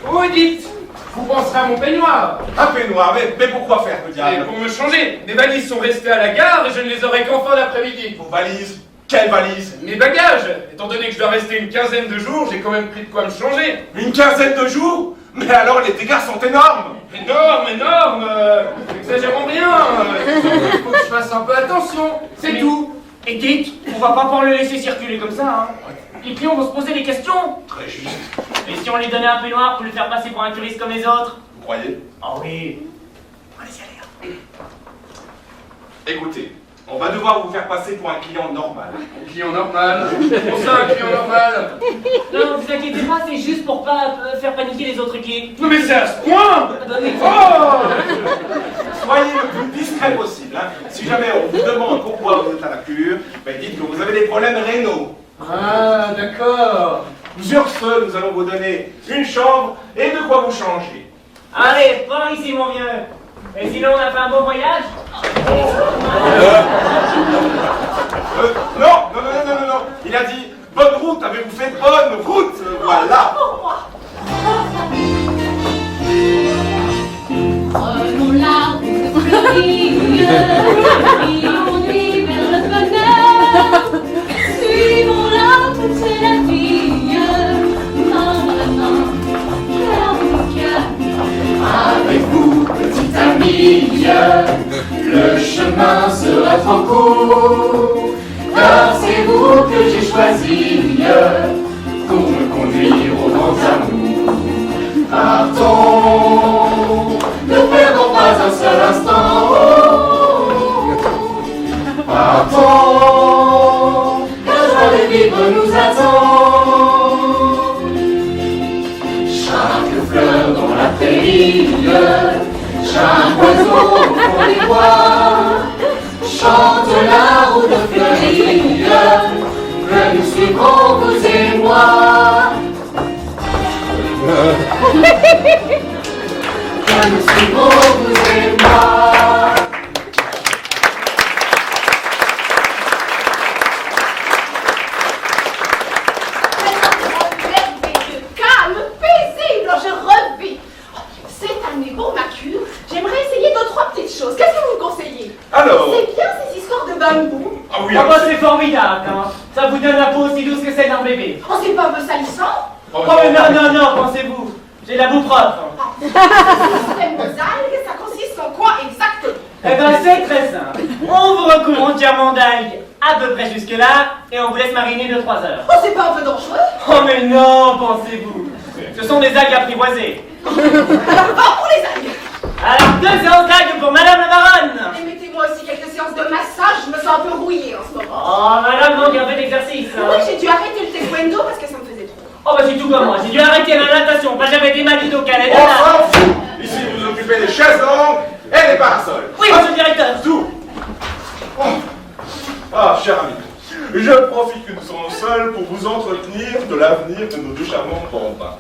Vous dites, vous penserez à mon peignoir. Un peignoir, mais pourquoi faire, que Et diable? pour me changer, mes valises sont restées à la gare et je ne les aurai qu'en fin d'après-midi. Vos valises? Quelle valise? Mes bagages, étant donné que je dois rester une quinzaine de jours, j'ai quand même pris de quoi me changer. Une quinzaine de jours? Mais alors, les dégâts sont énormes. Énorme, n'exagérons rien. Il faut que je fasse un peu attention, c'est Mais- tout. Et dites, on va pas le laisser circuler comme ça, hein. Les clients vont se poser des questions. Très juste. Et si on lui donnait un peignoir pour lui faire passer pour un touriste comme les autres? Vous croyez? Ah oui. Allez-y, allez. Écoutez, on va devoir vous faire passer pour un client normal. Un client normal. Pour ça, un client normal. Non, vous inquiétez pas, c'est juste pour pas faire paniquer les autres clients. Non mais c'est à ce point. Ah bah oui. Oh. Soyez le plus discret possible. Hein. Si jamais on vous demande pourquoi vous êtes à la cure, ben dites que vous avez des problèmes rénaux. Ah, d'accord. Sur ce, nous allons vous donner une chambre et de quoi vous changer. Allez, par ici, mon vieux. Et sinon, on a fait un beau voyage? Non. Il a dit bonne route. Avez-vous fait bonne route? Voilà. Prenons la route fleurie, qui conduit vers le bonheur. Suivons-la, c'est la vie, main dans la main, cœur au cœur. Avec vous, petite amie, le chemin sera trop court, car c'est vous que j'ai choisi pour me conduire au grand amour. Partons, ne perdons pas un seul instant. Partons, la joie de vivre nous attend. Chaque fleur dans la prairie, chaque oiseau au fond des bois, chante la route fleurie, que nous suivrons vous et moi. Que nous suivrons vous et moi. Merveilleux, calme, paisible, je revis. Cette année, pour ma cure, j'aimerais essayer 2-3 petites choses. Qu'est-ce que vous Alors? C'est bien ces histoires de bambou. Ah oui, Ah alors bah c'est formidable, hein. Ça vous donne la peau aussi douce que celle d'un bébé. Oh, c'est pas un peu salissant? Oh mais non, pensez-vous. J'ai la boue propre. Ce système aux algues, ça consiste en quoi exactement? Eh ben c'est très simple. On vous recouvre entièrement d'algues à peu près jusque-là et on vous laisse mariner de 3 heures. Oh, c'est pas un peu dangereux? Oh mais non, pensez-vous. Ce sont des algues apprivoisées. Alors, va pour les algues. Alors 2 séances d'algues pour Madame la Baronne. Et mettez-moi aussi quelques séances de massage, je me sens un peu rouillée en ce moment. Oh Madame manque un peu d'exercice. Hein. Oui, j'ai dû arrêter le taekwondo parce que ça me faisait trop. Oh bah c'est tout comme moi. J'ai dû arrêter la natation. Bah j'avais des maladies au Canada. on s'en fout! Ici, vous vous occupez des chaises longues et des parasols. Oui, monsieur le directeur. Tout! Oh. Ah, cher ami, je profite que nous sommes seuls pour vous entretenir de l'avenir de nos deux charmants bambins.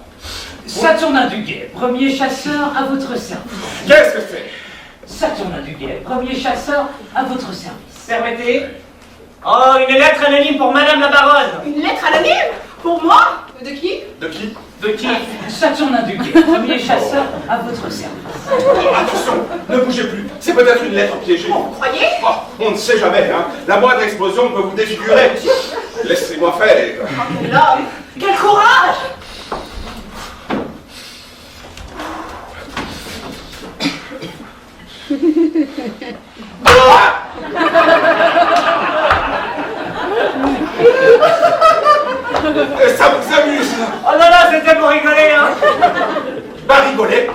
Saturnin du Guet, premier chasseur à votre service. Qu'est-ce que c'est? Saturnin du Guet, premier chasseur à votre service. Permettez. Oh, une lettre anonyme pour Madame la Baronne. Une lettre anonyme? Pour moi? De qui? De qui? De qui? Saturnin du Guet, premier chasseur à votre service. Oh, attention, ne bougez plus, c'est peut-être une lettre piégée. Vous croyez? Oh, on ne sait jamais, hein. La moindre explosion peut vous défigurer. Laissez-moi faire. Oh, quel homme! Quel courage! Ça vous amuse? Oh non, c'était pour rigoler, hein. Bah rigolez.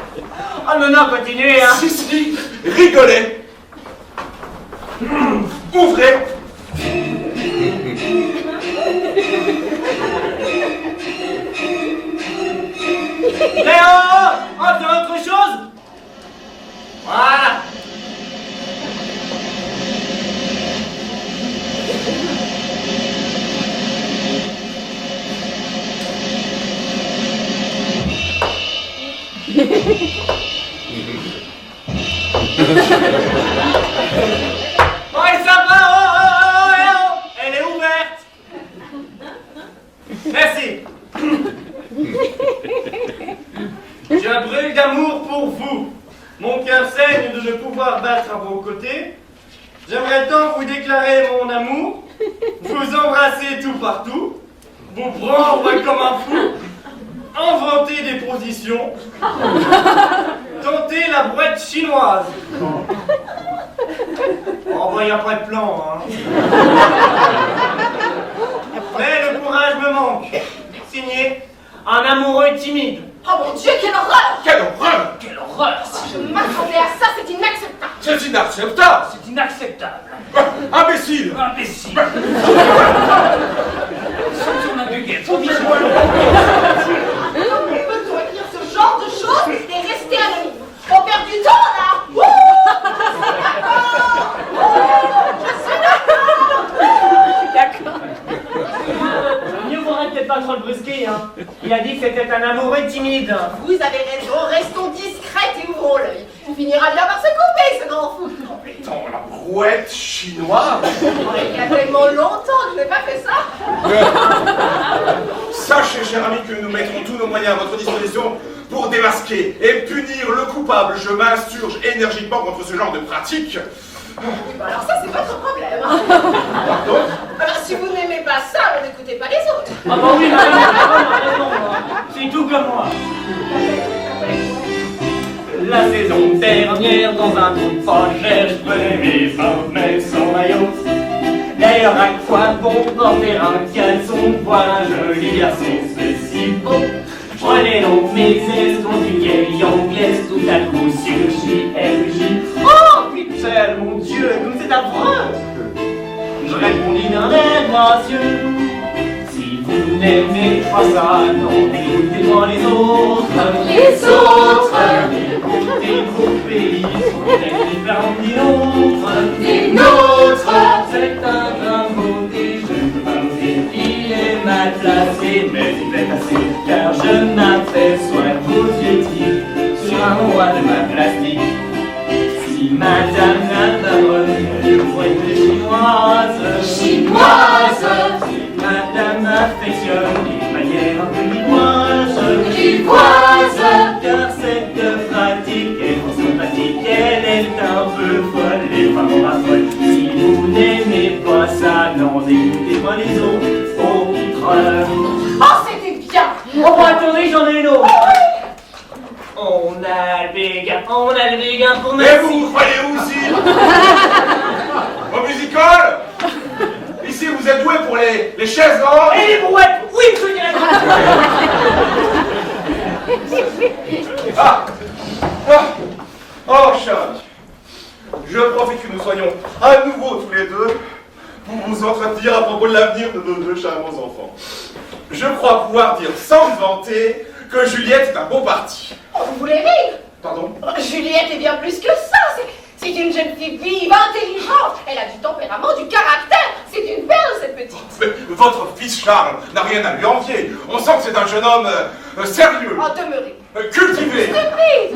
Oh non, continuez, hein. Si, rigolez. Ouvrez. Mais oh, faire autre chose. Voilà. Oh, elle s'en va, oh, elle est ouverte. Merci. Je brûle d'amour pour vous. Mon cœur saigne de ne pouvoir battre à vos côtés. J'aimerais tant vous déclarer mon amour, vous embrasser tout partout, vous prendre comme un fou, inventer des positions, tenter la brouette chinoise. Oh, bah, y a pas de plan, hein. Mais le courage me manque. Signé, un amoureux timide. Oh mon Dieu, quelle horreur! Quelle horreur! Quelle horreur! Je m'attendais à ça, c'est inacceptable! C'est inacceptable! C'est inacceptable! Imbécile! Imbécile! Saturnin du Guet, premier chasseur. Comment peut-on écrire ce genre de choses et rester anonyme? On perd du temps là! Wouh! Mieux vaudrait peut-être pas trop le brusquer, hein. Il a dit que c'était un amoureux timide. Vous avez raison, restons discrètes et ouvrons l'œil. Il finira bien par se couper, ce grand fou complet. Dans la brouette chinoise? Il y a tellement longtemps que je n'ai pas fait ça. Sachez, cher ami, que nous mettrons tous nos moyens à votre disposition pour démasquer et punir le coupable. Je m'insurge énergiquement contre ce genre de pratique. Oui, bah alors ça, c'est votre problème. Pardon? Alors si vous n'aimez pas ça, vous n'écoutez pas les autres. Ah bah oui, madame, a raison, hein. C'est tout comme moi. La saison dernière, dans un groupe projet, je prenais mes femmes, même sans maillot. D'ailleurs, à quoi bon porter un caleçon? Voilà un joli garçon, ceci beau. Je prenais donc mes aises, contre une vieille anglaise, tout à coup sur JRJ. Oh putain, mon Dieu, comme c'est affreux! Je répondis d'un air gracieux. Si vous n'aimez pas ça, non, écoutez-moi les autres. Les autres. Écoutez vos pays, sont différents des nôtres. Des nôtres. C'est un drame beauté, je ne peux pas vous dire qu'il est mal placé, mais il est assez, car je m'aperçois que vous étiez sur un roi de ma plastique. Si madame la baronne, je vois une chinoise. Chinoise. Si madame affectionne les manières un peu lilloises. Lilloise. Car cette pratique est trop sympathique, elle est un peu folle, les femmes en écoutez pas les autres. Oh, c'était bien. Oh, bah, attendez, j'en ai une autre. On a le béguin pour Mais merci. vous vous croyez où ici? Au musical? Ici, vous êtes doué pour les chaises, non? Et les brouettes, oui, monsieur le directeur. Oh, Charles, je profite que nous soyons à nouveau tous les deux pour vous entretenir à propos de l'avenir de nos deux charmants enfants. Je crois pouvoir dire sans me vanter que Juliette est un beau parti. Oh, vous voulez rire? Pardon? Juliette est bien plus que ça. C'est une jeune fille vive, intelligente. Elle a du tempérament, du caractère. C'est une perle, cette petite. Mais votre fils Charles n'a rien à lui envier. On sent que c'est un jeune homme sérieux, En demeurer. cultivé, Surprise.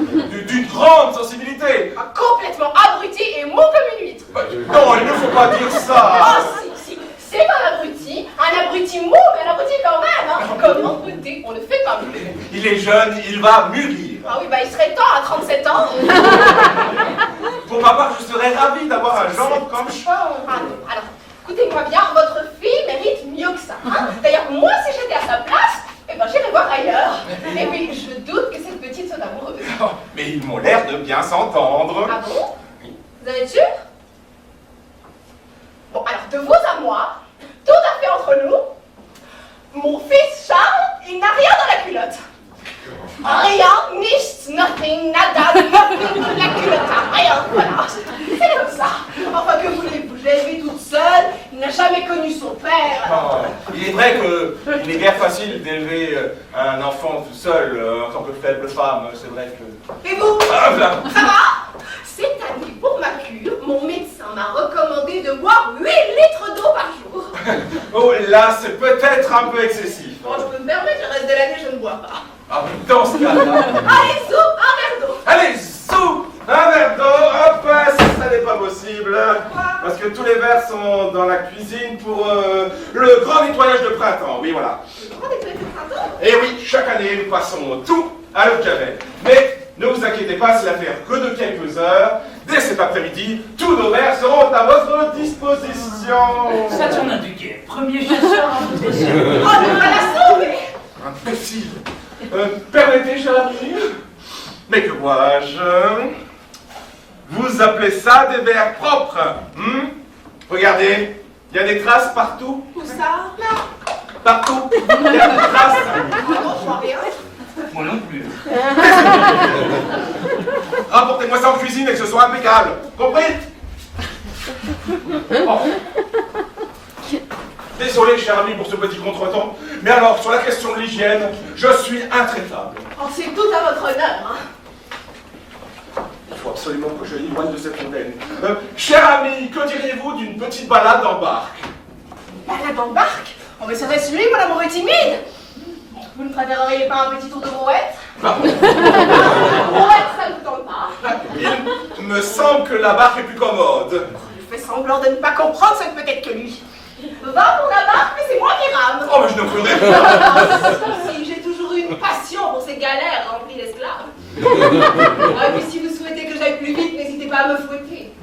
d'une grande sensibilité. Complètement abruti et mou comme une huître. Non, il ne faut pas dire ça. Oh, si. C'est un abruti mou, mais un abruti quand même. Hein. Comment douter? On ne fait pas mieux. Il est jeune, il va mûrir. Ah oui, bah il serait temps à 37 ans. Pour ma part, je serais ravi d'avoir un gendre comme Charles. Alors, écoutez-moi bien, votre fille mérite mieux que ça. Hein. D'ailleurs, moi, si j'étais à sa place, eh ben, j'irais voir ailleurs. Et puis, je doute que cette petite soit amoureuse. Oh, mais ils m'ont l'air de bien s'entendre. Ah bon? Vous êtes sûr? Bon, alors, de vous à moi, tout à fait entre nous, mon fils Charles, il n'a rien dans la culotte. Rien, nichts, nothing, nada, nothing de la culotte, rien, voilà. C'est comme ça. Enfin, que voulez-vous, je l'ai élevé toute seule, il n'a jamais connu son père. Oh, il est vrai qu'il n'est guère facile d'élever un enfant tout seul en tant que faible femme. C'est vrai que... Et vous? Ah, voilà. Ça va? Cette année, pour ma cure, mon médecin m'a recommandé de boire 8 litres d'eau par jour. Oh, là, c'est peut-être un peu excessif. Bon, je peux me permettre, le reste de l'année, je ne bois pas. Ah, dans ce cas-là... Allez, zou, un verre d'eau. Allez, zou! Un verre d'eau, hop, ça n'est pas possible. Parce que tous les verres sont dans la cuisine pour le grand nettoyage de printemps. Oui, voilà. Et oui, chaque année, nous passons tout à l'eau de Javel. Mais ne vous inquiétez pas, c'est l'affaire que de quelques heures. Dès cet après-midi, tous nos verres seront à votre disposition. Ça tourne à du guet. Premier chasseur à votre service. Oh, on va la sauver. Imbécile. Permettez, cher ami. Mais que vois-je? Vous appelez ça des verres propres, Regardez, il y a des traces partout. Où ça? Non. Partout. Il y a des traces. Ah non, je vois rien. Moi non plus. Rapportez-moi ça en cuisine et que ce soit impeccable. Compris? Oh. Désolé, cher ami, pour ce petit contretemps. Mais alors, sur la question de l'hygiène, je suis intraitable. Oh, c'est tout à votre honneur, hein. Il faut absolument que je m'éloigne de cette montagne. Cher ami, que diriez-vous d'une petite balade en barque? Balade en barque? Oh, mais ça reste lui, mon amour est timide. Vous ne préféreriez pas un petit tour de brouette? Pardon. Brouette, ça ne vous tente pas. Il me semble que la barque est plus commode. Je fais semblant de ne pas comprendre, ça ne peut être que lui. Va pour la barque, mais c'est moi qui rame. Oh, mais je ne ferai pas. Si, j'ai toujours eu une passion pour ces galères remplies d'esclaves. Ah, puis si vous souhaitez que j'aille plus vite, n'hésitez pas à me fouetter.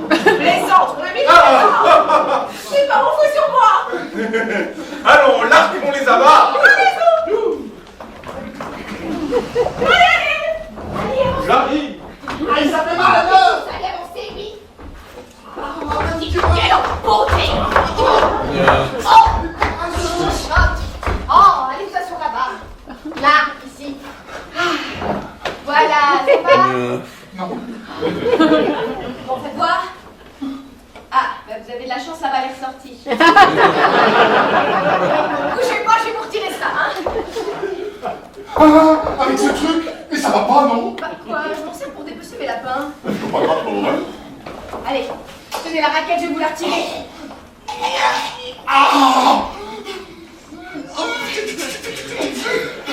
Plaisante, mon ami, plaisante. C'est pas mon fou sur moi. Allons, larguons les amarres. J'arrive. Allez, ça fait mal, là. Allez, avancez, oui. Oh, mon Dieu, quelle beauté. Oh, allez, vous asseoir là-bas. Là, ici. Voilà, ça va? Non. Bon, faites voir. Ah, bah vous avez de la chance, ça va l'air sorti. Bougez pas, je vais vous retirer ça, hein. Ah, avec ce truc, mais ça va pas, non? Bah quoi, je m'en sers pour dépecer mes lapins. Je comprends pas trop, hein. Allez, tenez la raquette, je vais vous la retirer. Ah!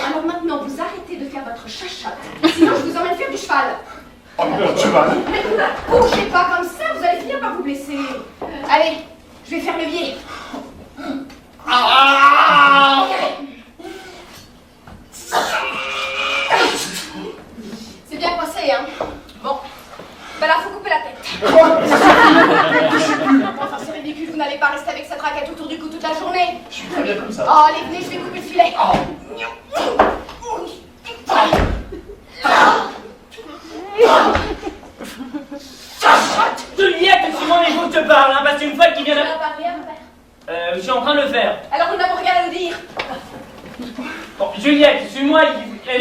Alors maintenant, vous arrêtez de faire votre chacha, sinon je vous emmène faire du cheval. Oh, mais tu vas. Mais bougez pas comme ça, vous allez finir par vous blesser. Allez, je vais faire le biais. Ah! C'est bien coincé, hein. Bon, bah là, faut couper la tête. Quoi? Enfin, c'est ridicule. vous n'allez pas rester avec cette raquette autour du cou toute la journée. Je suis très bien comme ça. Oh, allez, venez, je vais couper le filet. Juliette, Simon, il faut que je te parle, hein, parce qu'une fois qu'il vient Tu de... vas parler à mon père. Je suis en train de le faire. Alors nous n'avons rien à nous dire. Bon, Juliette, suis-moi,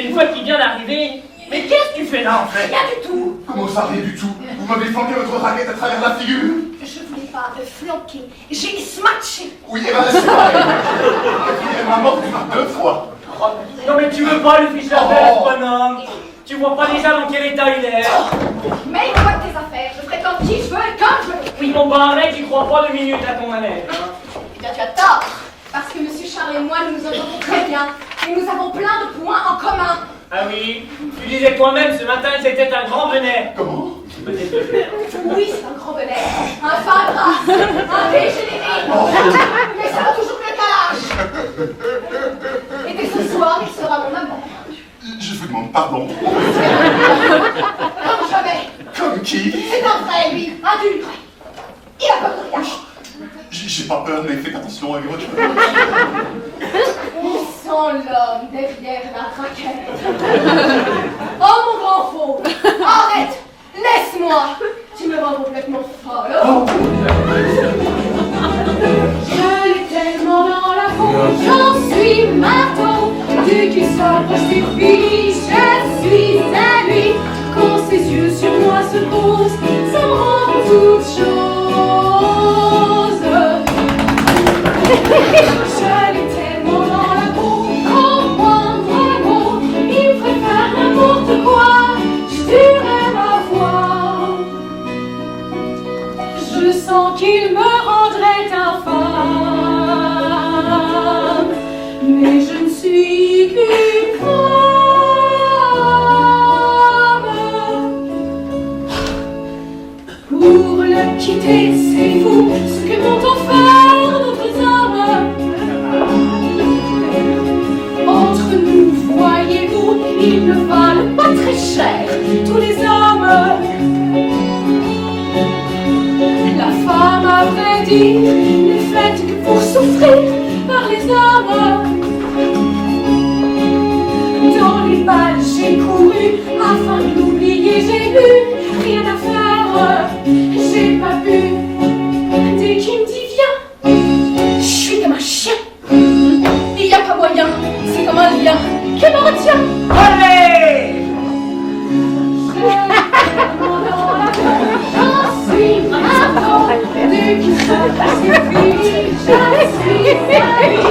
une fois qu'il vient d'arriver... Mais qu'est-ce que tu fais là, en fait? Rien du tout. Comment ça, rien du tout? Vous m'avez flanqué votre raquette à travers la figure? Je voulais pas te flanquer. J'ai smatché. Oui, et ben c'est pareil. Elle m'a mordu 2 fois. Oh, non mais tu veux pas lui ficher la paix, ce bonhomme? Tu vois pas déjà dans quel état il est? Mais il voit tes affaires. Je fréquente qui je veux et quand je veux. Oui, bon, bah, mec, j'y crois pas 2 minutes à ton manège, hein. Eh bien, tu as tort. Parce que Monsieur Charles et moi, nous nous entendons très bien. Et nous avons plein de points en commun. Ah oui, tu disais toi-même ce matin que c'était un grand venet. Comment? Peut-être le faire. Oui, c'est un grand bonnet, un fin grâce, un dégénéré. Mais ça va toujours que le calage. Et dès ce soir, il sera mon amant. Je vous demande pardon. Comme jamais. Comme qui? C'est un vrai, lui, un dur. Il a peur de rien. J'ai pas peur, mais faites attention à votre chose. On sent l'homme derrière la raquette. Oh mon grand faux. Arrête. Laisse-moi. Tu me rends complètement folle. Oh. Je l'ai tellement dans la peau. J'en suis marteau. Dès qu'il s'approche du fils, je suis à lui. Quand ses yeux sur moi se posent, ça me rend toute chose. Je l'ai tellement dans la peau, qu'au moindre mot, il préfère n'importe quoi, je tuerai ma voix. Je sens qu'il me rendrait infâme, mais je ne suis qu'une femme. Pour le quitter, c'est vous ce que m'ont offert d'autres hommes. Entre nous, voyez-vous, ils ne valent pas très cher, tous les hommes. La femme a vrai dit, n'est faite que pour souffrir par les hommes. Dans les balles, j'ai couru afin de l'oublier, j'ai eu rien à faire, j'ai pas pu. Dès qu'il me dit viens, je suis comme un chien. Il n'y a pas moyen, c'est comme un lien qui me retient. Allez! J'en suis marteau, dès qu'il se passe, je suis à lui.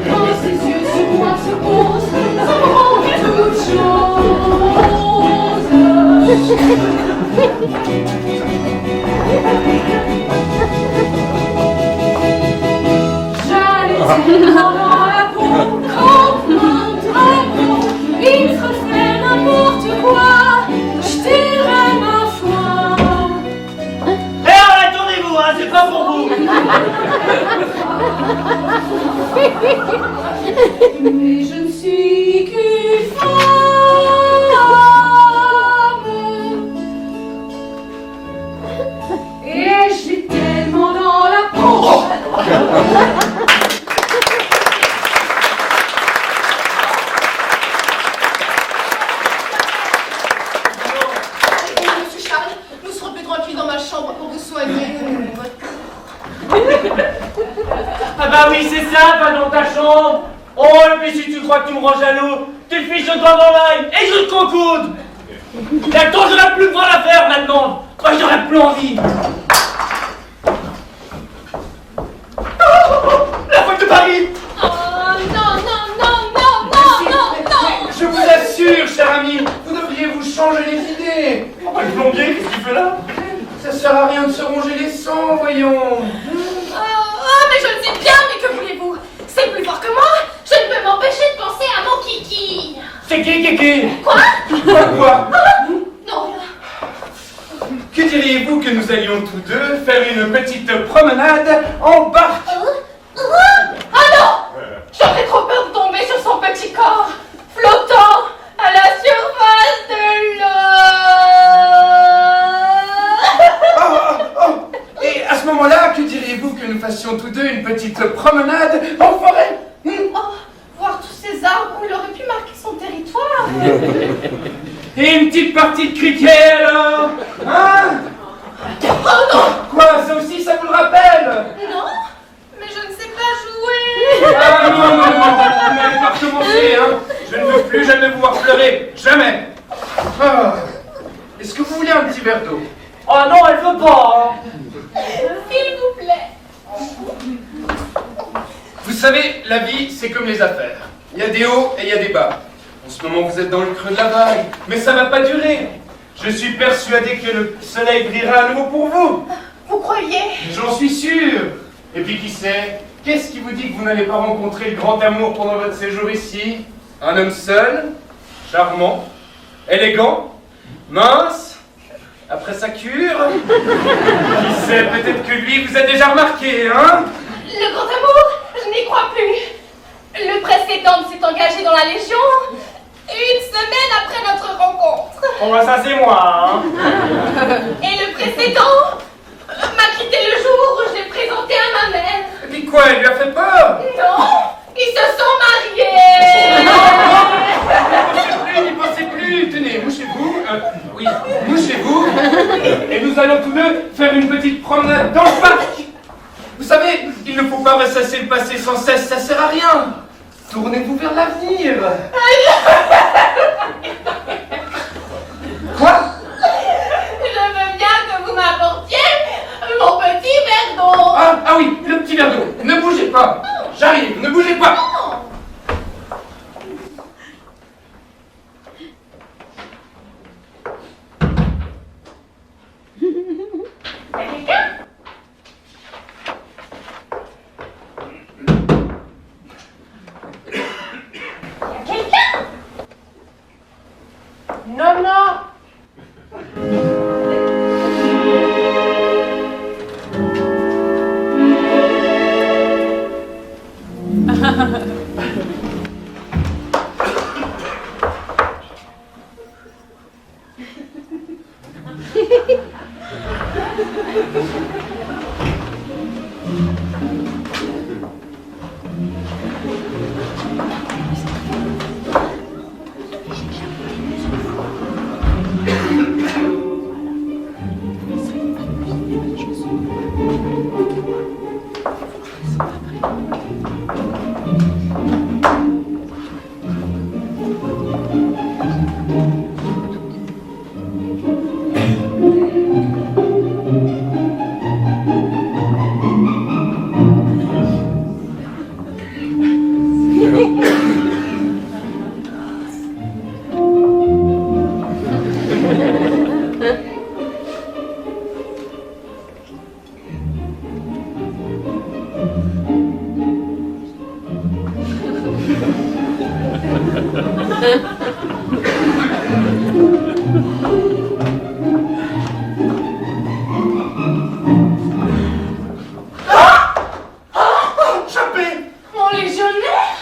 Quand ses yeux sur moi se posent, ça me rend toute chose. J'allais tellement dans la peau, comme un drapeau, il ferait faire n'importe quoi, je tuerais ma foi. Eh, attendez-vous, hein, c'est pas pour vous. Mais je ne suis qu'une femme. Et je l'ai tellement dans la peau. Monsieur Charles, nous serons plus tranquilles dans ma chambre pour vous soigner. Ah bah oui, c'est ça, pas dans ta chambre. Oh, et puis si tu crois que tu me rends jaloux, tu fiches toi dans l'œil et je te concoude. Et attends, j'aurais plus voir la faire maintenant. Moi, j'aurais plus envie. La faute de Paris. Oh non, non, non, non, non, non, non. Je vous assure, cher ami, vous devriez vous changer les idées. Oh, bah, le plombier, qu'est-ce qu'il fait là? Ça sert à rien de se ronger les sangs, voyons. Mais je le sais bien, mais que voulez-vous? C'est plus fort que moi. Je ne peux m'empêcher de penser à mon kiki. C'est qui? Quoi? Quoi? Non, Que diriez-vous que nous allions tous deux faire une petite promenade en barque? Ah non! J'aurais trop peur de tomber sur son petit corps, flottant à la surface de l'eau. Et à ce moment-là, que diriez-vous que nous fassions tous deux une petite promenade en forêt. Oh, voir tous ces arbres, il aurait pu marquer son territoire. Et une petite partie de cricket alors? Hein? Oh non! Quoi, ça aussi ça vous le rappelle? Non, mais je ne sais pas jouer. Ah non, non, non, vous n'allez pas recommencer, hein. Je ne veux plus jamais vous voir pleurer, jamais. Ah. Est-ce que vous voulez un petit verre d'eau? Oh non, elle veut pas. S'il vous plaît. Vous savez, la vie, c'est comme les affaires. Il y a des hauts et il y a des bas. En ce moment, vous êtes dans le creux de la vague, mais ça ne va pas durer. Je suis persuadé que le soleil brillera à nouveau pour vous. Vous croyez? J'en suis sûr. Et puis qui sait, qu'est-ce qui vous dit que vous n'allez pas rencontrer le grand amour pendant votre séjour ici? Un homme seul, charmant, élégant, mince, après sa cure. Qui sait, peut-être que lui vous a déjà remarqué, hein? Le grand amour, je n'y crois plus. Le précédent s'est engagé dans la Légion 1 semaine après notre rencontre. Oh bah ça c'est moi, hein. Et le précédent m'a quitté le jour où je l'ai présenté à ma mère. Et puis quoi, il lui a fait peur? Non, ils se sont mariés. N'y pensez plus, tenez, mouchez-vous, oui, mouchez-vous, et nous allons tous deux faire une petite promenade dans le parc. Vous savez, il ne faut pas ressasser le passé sans cesse, ça sert à rien. Tournez-vous vers l'avenir. Quoi? Je veux bien que vous m'apportiez mon petit verre d'eau. Ah oui, le petit verre d'eau, ne bougez pas. J'arrive, ne bougez pas. Non, non. Mon légionnaire?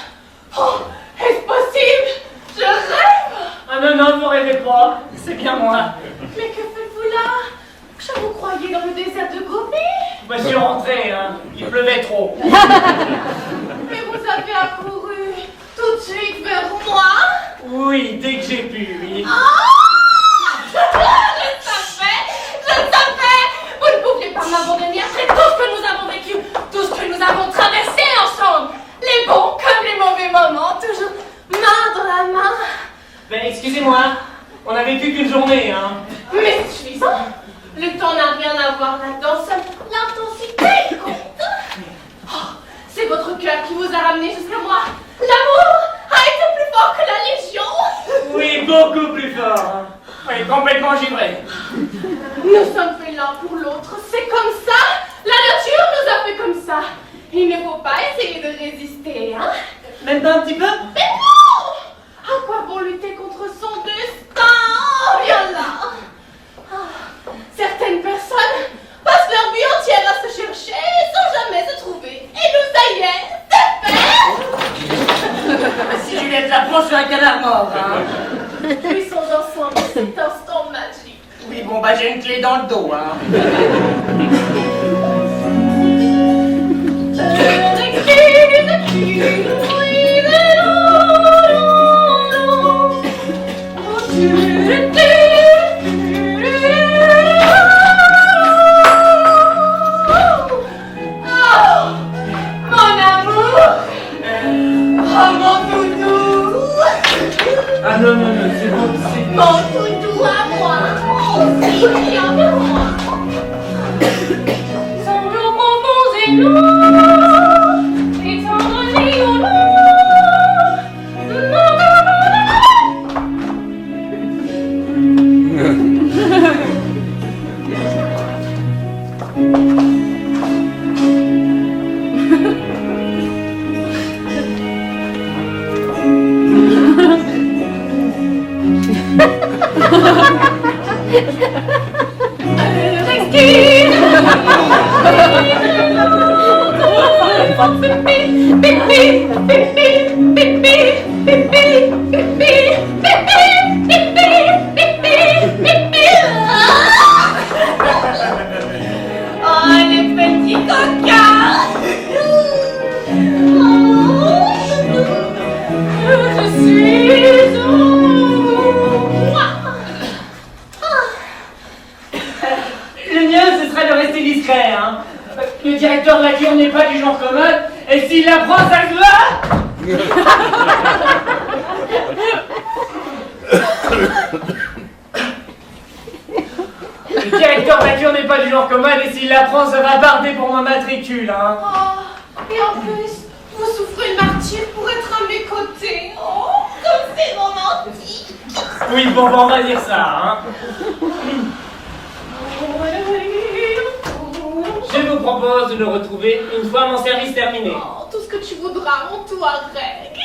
Oh, est-ce possible? Je rêve. Ah non, non, vous rêvez pas. C'est bien moi. Mais que faites-vous là? Je vous croyais dans le désert de Gobi. Je me suis rentré, hein. Il pleuvait trop. Mais vous avez accouru tout de suite vers moi. Oui, dès que j'ai pu, oui. Je le savais. Vous ne pouviez pas m'abandonner après tout ce que nous avons vécu, tout ce que nous avons traversé ensemble. Les bons comme les mauvais moments, toujours main dans la main. Ben, excusez-moi, on n'a vécu qu'une journée, hein. Mais c'est suffisant. Le temps n'a rien à voir là-dedans, seule l'intensité compte. Oh, c'est votre cœur qui vous a ramené jusqu'à moi. L'amour a été plus fort que la Légion. Oui, beaucoup plus fort, hein. Oui, complètement givré. Nous sommes faits l'un pour l'autre, c'est comme ça. La nature nous a fait comme ça. Il ne faut pas essayer de résister, hein. Même pas un petit peu? Mais non! À quoi bon lutter contre son destin? Viens là. Ah, certaines personnes passent leur vie entière à se chercher sans jamais se trouver. Et nous, ça y est, c'est fait. Si Juliette l'apprend, je suis un canard mort, hein. Puissons ensemble cet instant magique. Oui, bon, bah j'ai une clé dans le dos, hein. Ah non, non, non, c'est bon, c'est bon. Mon toutou à moi, aussi bien que moi. Sans jour bonbons et lourds, et tendre lions oh, les petits coquins! Je suis Le mieux, ce serait de rester discret, hein. Le directeur de la cure n'est pas du genre commode, et s'il l'apprend, ça se voit. Le directeur de la cure n'est pas du genre commode, et s'il l'apprend, ça va barder pour mon matricule, hein. Oh, et en plus, vous souffrez le martyre pour être à mes côtés. Oh, comme c'est romantique. Oui, bon, on va dire ça, hein. Je vous propose de nous retrouver une fois mon service terminé. Oh, tout ce que tu voudras, mon Touareg.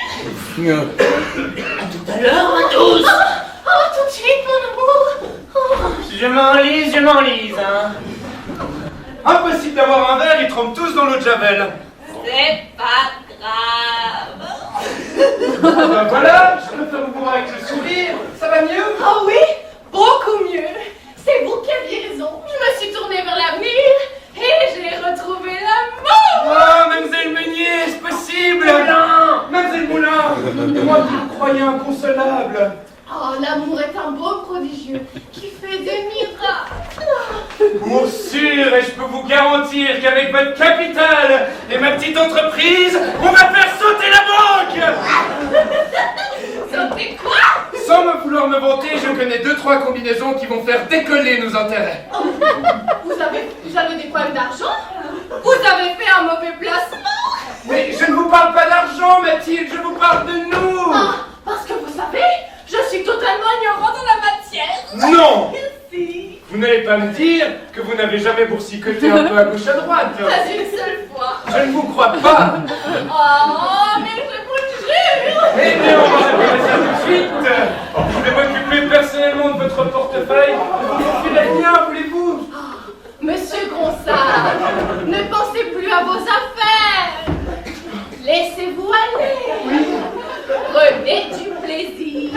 Tout à l'heure, à tous. Oh, tout de suite, mon amour. Oh. Je m'enlise, hein. Impossible d'avoir un verre, ils trempent tous dans l'eau de Javel. C'est pas grave. Ah ben voilà, je préfère vous voir avec le sourire, ça va mieux? Oh oui, beaucoup mieux. C'est vous qui aviez raison. Je me suis tournée vers l'avenir et j'ai retrouvé l'amour. Oh, Mademoiselle Meunier, est-ce possible? Non. Mademoiselle Moulin, moi qui vous croyais inconsolable. Oh, l'amour est un beau prodigieux qui fait des miracles. Pour sûr, et je peux vous garantir qu'avec votre capital et ma petite entreprise, on va faire sauter la banque! Sauter quoi? Sans me vouloir me vanter, je connais 2-3 combinaisons qui vont faire décoller nos intérêts. Vous avez des problèmes d'argent? Vous avez fait un mauvais placement? Mais je ne vous parle pas d'argent, Mathilde, je vous parle de nous! Ah, parce que vous savez, je suis totalement ignorante en la matière. Non! Si. Vous n'allez pas me dire que vous n'avez jamais boursicoté un peu à gauche à droite. Pas une seule fois. Je ne vous crois pas. Oh, mais je vous le jure. Eh bien, on va faire ça tout de suite. Je vais m'occuper personnellement de votre portefeuille. Vous faites la mien, voulez-vous? Monsieur Gronsard, ne pensez plus à vos affaires. Laissez-vous aller. Prenez du plaisir.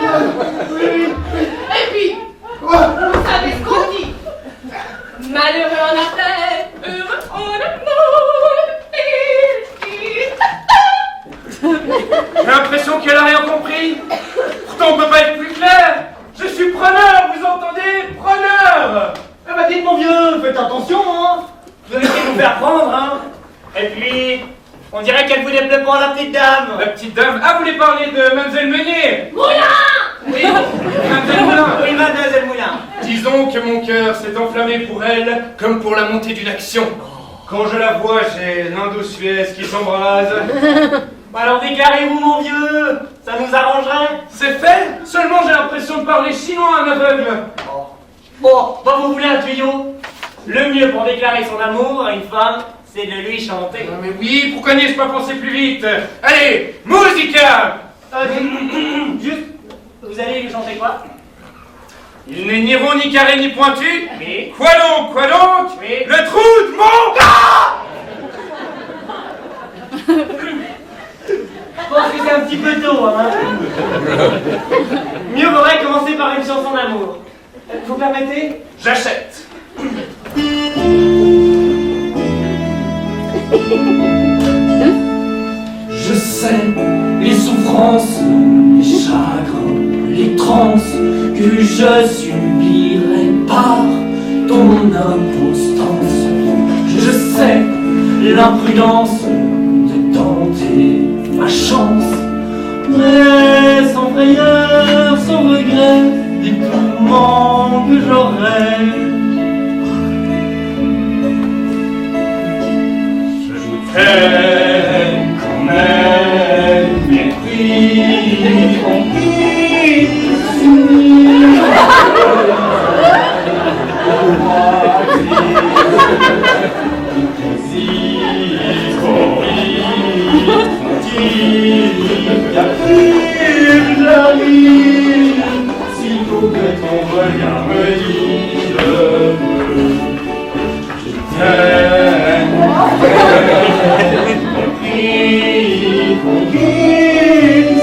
Et puis, vous savez ce qu'on dit. Malheureux en affaires, heureux en amour. J'ai l'impression qu'elle a rien compris. Pourtant, on peut pas être plus clair. Je suis preneur, vous entendez? Preneur. Ah bah dites mon vieux, faites attention, hein. Vous allez nous faire prendre, hein. Et puis, on dirait qu'elle vous déplaît pas la petite dame. La petite dame. Ah, vous voulez parler de Mademoiselle Meunier? Moulin. Oui, Mademoiselle Moulin. oui, mademoiselle Moulin. Disons que mon cœur s'est enflammé pour elle comme pour la montée d'une action. Quand je la vois, j'ai l'Indo-Suez qui s'embrase. Alors déclarez-vous mon vieux, ça nous arrangerait. C'est fait. Seulement j'ai l'impression de parler chinois à un aveugle. Bon, vous voulez un tuyau? Le mieux pour déclarer son amour à une femme, c'est de lui chanter. Ah, mais oui, pourquoi n'y ai-je pas pensé plus vite? Allez, musica! Juste, vous allez lui chanter quoi? Il n'est ni rond, ni carré, ni pointu. Oui. Quoi donc? Oui. Le trou de mon... Je pense que c'est un petit peu tôt, hein. Mieux vaudrait commencer par une chanson d'amour. Vous permettez? J'achète. souffrances, les chagrins, les transes que je subirai par ton inconstance. Je sais l'imprudence de tenter ma chance, mais sans frayeur, sans regret des tourments que j'aurai. Je t'aime quand même, mépris compris. J'arrive, sitôt que ton regard me dit je veux. Je t'aime, compris,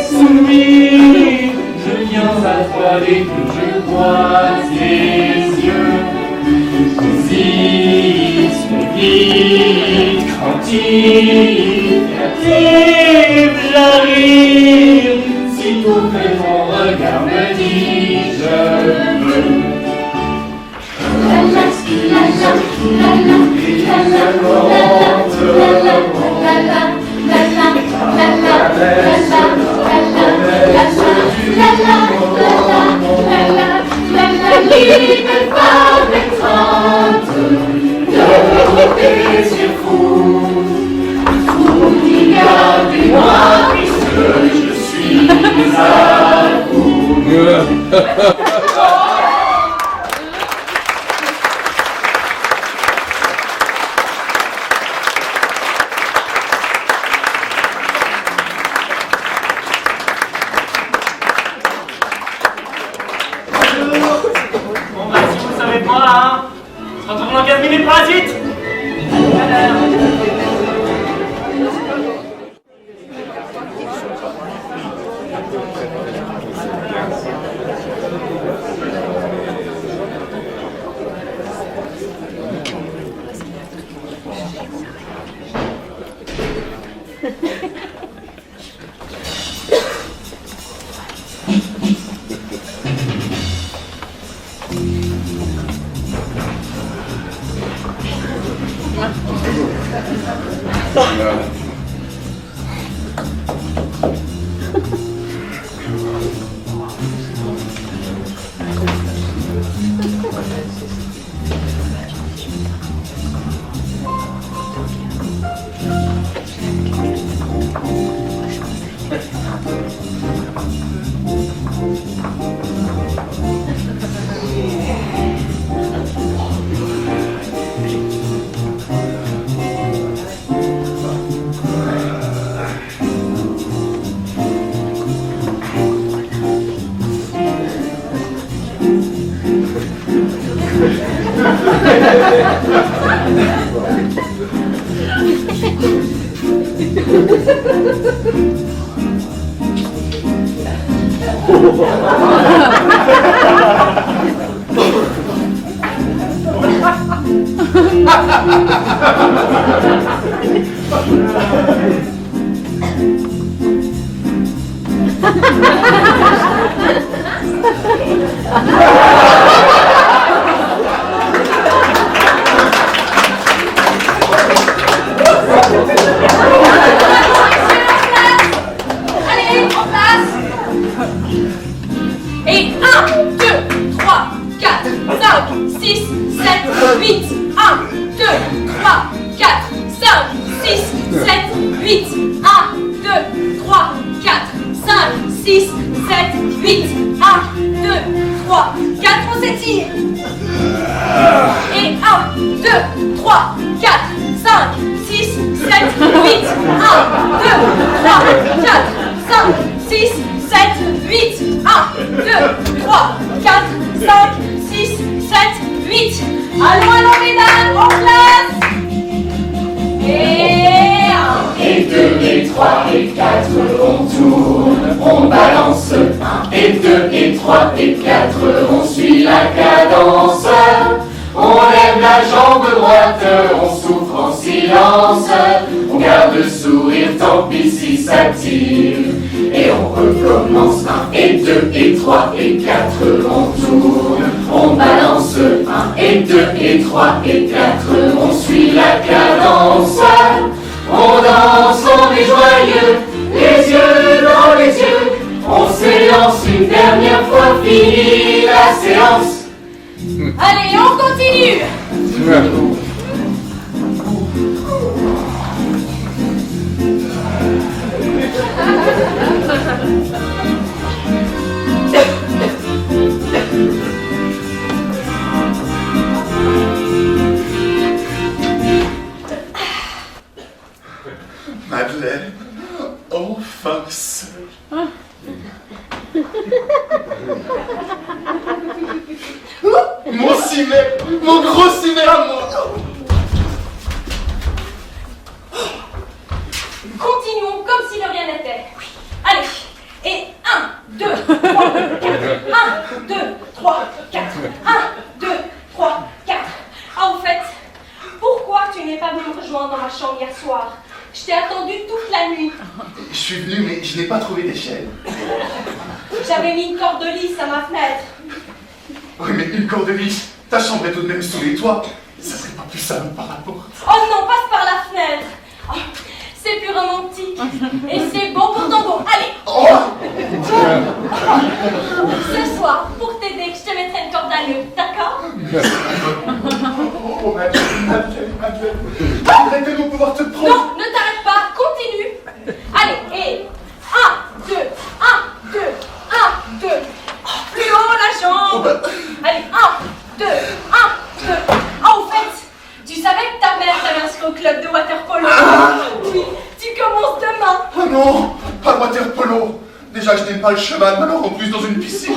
soumis. Je viens à toi dès que je vois tes yeux. J'hésite, vite, craintif, créatif, j'arrive. Sitôt que ton regard me dit je veux. Bon bah si vous savez pas, hein, on se retrouve dans 15 minutes pour la suite. Allez, en place. Et 1, 2, 3, 4, 5, 6, 7, 8. 1, 2, 3, 4, 5, 6, 7, 8. 1, 2, 3, 4, 5, 6, 7, 8. 1, 2, 3, 4, on s'étire. Et 1, 2, 3, 4, 5, 6, 7, 8. 1, 2, 3, 4, 5, 6, 7, 8. 1, 2, 3, 4, 5, 6, 7, 8. Allons, allons, mesdames, en place. Et 1. Et 2, et 3, et 4, on tourne, on balance. 1, et 2, et 3, et 4, on suit la cadence. On lève la jambe droite, on souffre en silence. On garde le sourire, tant pis si ça tire. Et et on recommence. 1 et 2 et 3 et 4, on tourne, on balance. 1 et 2 et 3 et 4, on suit la cadence. On danse, on est joyeux, les yeux dans les yeux. On s'élance une dernière fois, fini la séance. Allez, on continue. Madeleine, enfin seule. Mon ciné, mon gros ciné à moi. Continuons comme si de rien n'était. Allez, et 1, 2, 3, 4. 1, 2, 3, 4. 1, 2, 3, 4. Ah, au fait, pourquoi tu n'es pas venu me rejoindre dans ma chambre hier soir? Je t'ai attendu toute la nuit. Je suis venu, mais je n'ai pas trouvé d'échelle. J'avais mis une corde de lisse à ma fenêtre. Oui, mais une corde de lisse, ta chambre est tout de même sous les toits. Ça serait pas plus simple par rapport. Oh non, passe par la fenêtre. Oh, c'est plus romantique. Et c'est bon pour ton beau. Allez. Oh Ce soir, pour t'aider, je te mettrai une corde à nœud, d'accord? Oh, Madeleine. Arrêtez-nous de pouvoir te prendre. Non, ne t'arrête pas, continue. Allez, et 1, 2, 1, 2, 1, 2. Oh, plus haut la jambe. Allez, 1, 2, 1, 2. Ah, au fait, tu savais que ta mère t'avait inscrit au club de water-polo? Oui, tu commences demain. Oh non, pas le water-polo. Déjà, je n'aime pas le cheval, mais alors en plus dans une piscine.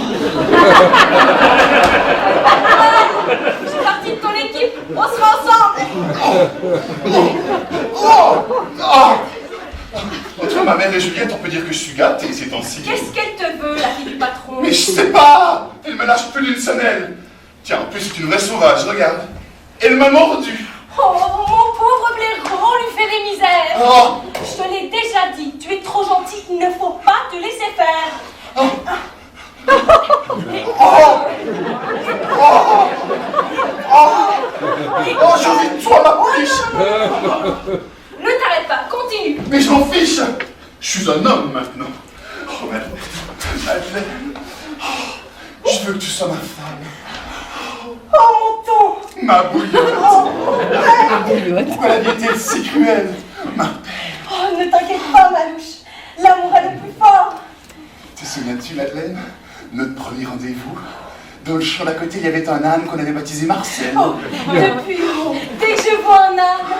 Je suis partie de ton équipe, on sera ensemble. Entre ma mère et Juliette, on peut dire que je suis gâté ces temps-ci. Qu'est-ce qu'elle te veut, la fille du patron? Mais je sais pas. Elle me lâche plus d'une semelle. Tiens, en plus, c'est une vraie sauvage, regarde. Elle m'a mordu. Oh, mon pauvre blaireau, on lui fait des misères. Oh. Je te l'ai déjà dit, tu es trop gentil, il ne faut pas te laisser faire. Oh, j'ai envie de toi, ma pouliche. Ne t'arrête pas, continue. Mais je m'en fiche. Je suis un homme maintenant. Oh, Madeleine. Oh, je veux que tu sois ma femme. Oh, mon ton. Ma bouillotte. Pourquoi la vie est-elle si cruelle? Ma belle. Oh, ne t'inquiète pas, Malouche. L'amour est le plus fort. Te souviens-tu, Madeleine, notre premier rendez-vous? Dans le champ d'à côté, il y avait un âne qu'on avait baptisé Marcel. Oh, depuis, dès que je vois un âne.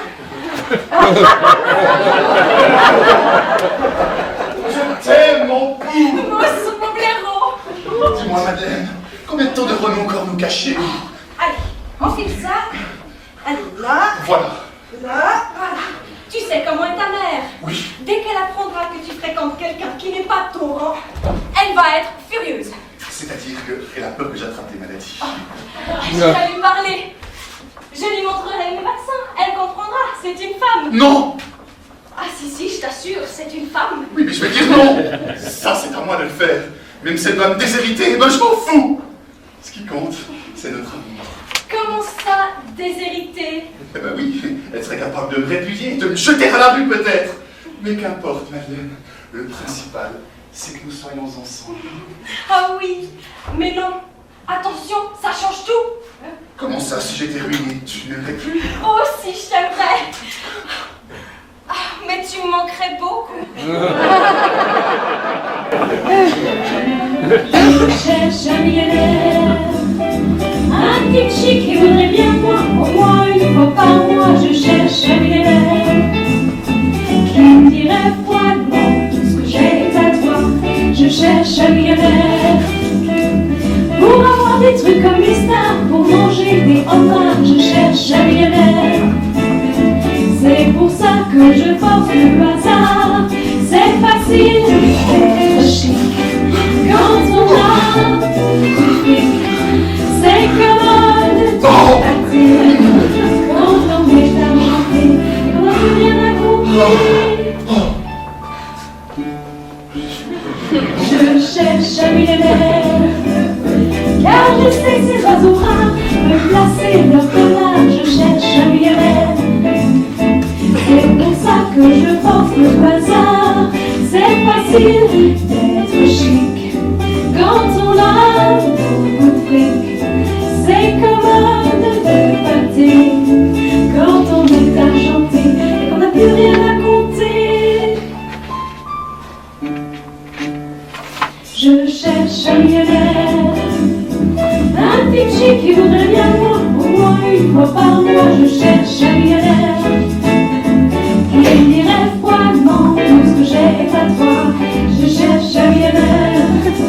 Je t'aime, mon pou. Moi aussi, mon blaireau. Dis-moi, Madeleine, combien de temps devrons-nous encore nous cacher? Allez, on fait ça. Allez, là, Voilà. là, voilà. Tu sais comment est ta mère. Oui. Dès qu'elle apprendra que tu fréquentes quelqu'un qui n'est pas de ton rang, elle va être furieuse. C'est-à-dire qu'elle a peur que j'attrape des maladies. Je vais lui parler. Je lui montrerai mes vaccins. Elle comprendra. C'est une femme. Non. Ah si, je t'assure, c'est une femme. Oui, mais je vais dire non. Ça, c'est à moi de le faire. Même si elle doit me déshériter, ben je m'en fous. Ce qui compte, c'est notre amour. Comment ça, déshérité? Eh ben oui, elle serait capable de me répudier, de me jeter à la rue peut-être. Mais qu'importe, Madeleine. Le principal, c'est que nous soyons ensemble. Ah oui, mais non. Attention, ça change tout. Comment ça, si j'étais ruiné, tu n'aimerais plus? Oh, si je t'aimerais. Ah, mais tu me manquerais beaucoup. Je cherche un millionnaire, un type chic qui voudrait bien moi, au moins une fois par mois. Je cherche un millionnaire qui me dirait froidement tout ce que j'ai à toi. Je cherche un millionnaire pour avoir des trucs comme les stars, pour manger des homards. Je cherche un millionnaire. C'est pour ça que je porte le bazar. C'est facile d'être chic quand on a du fric. C'est commode de partir quand on est à monter, quand on vient à compter. difficile d'être chic quand on a beaucoup de fric. C'est commode de pâter quand on est argenté et qu'on n'a plus rien à compter. Je cherche un millionnaire, un type chic qui voudrait bien voir au moins une fois par mois. Je cherche un millionnaire qui me dirait froidement tout ce que j'ai pas de toi. Je cherche un millionnaire qui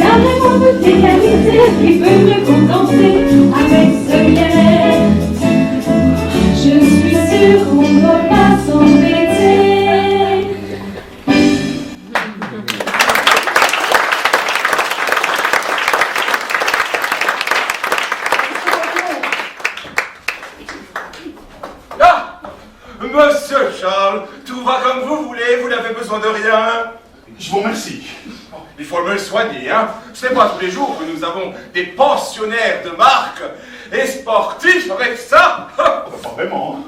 a vraiment toutes les qualités, qui peut me contenter avec ce millionnaire. Je suis sûre qu'on ne va pas s'embêter. Monsieur Charles, tout va comme vous voulez, vous n'avez besoin de rien. Je vous remercie. Il faut me le soigner, hein. Ce n'est pas tous les jours que nous avons des pensionnaires de marque et sportifs avec ça. Pas vraiment.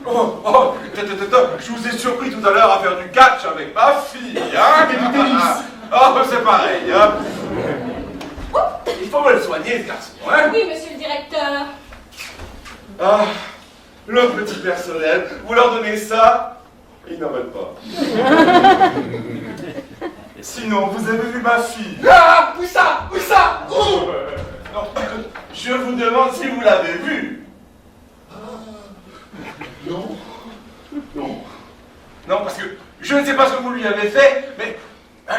Je vous ai surpris tout à l'heure à faire du catch avec ma fille, hein. C'était du tennis. Oh, c'est pareil, hein. Il faut me le soigner, ce garçon, hein. Oui, monsieur le directeur. Ah, le petit personnel, vous leur donnez ça, ils n'en veulent pas. Sinon, vous avez vu ma fille. Ah, où ça? Où ça? Où? Non, je vous demande si vous l'avez vue. Non. Non. Non, parce que je ne sais pas ce que vous lui avez fait, mais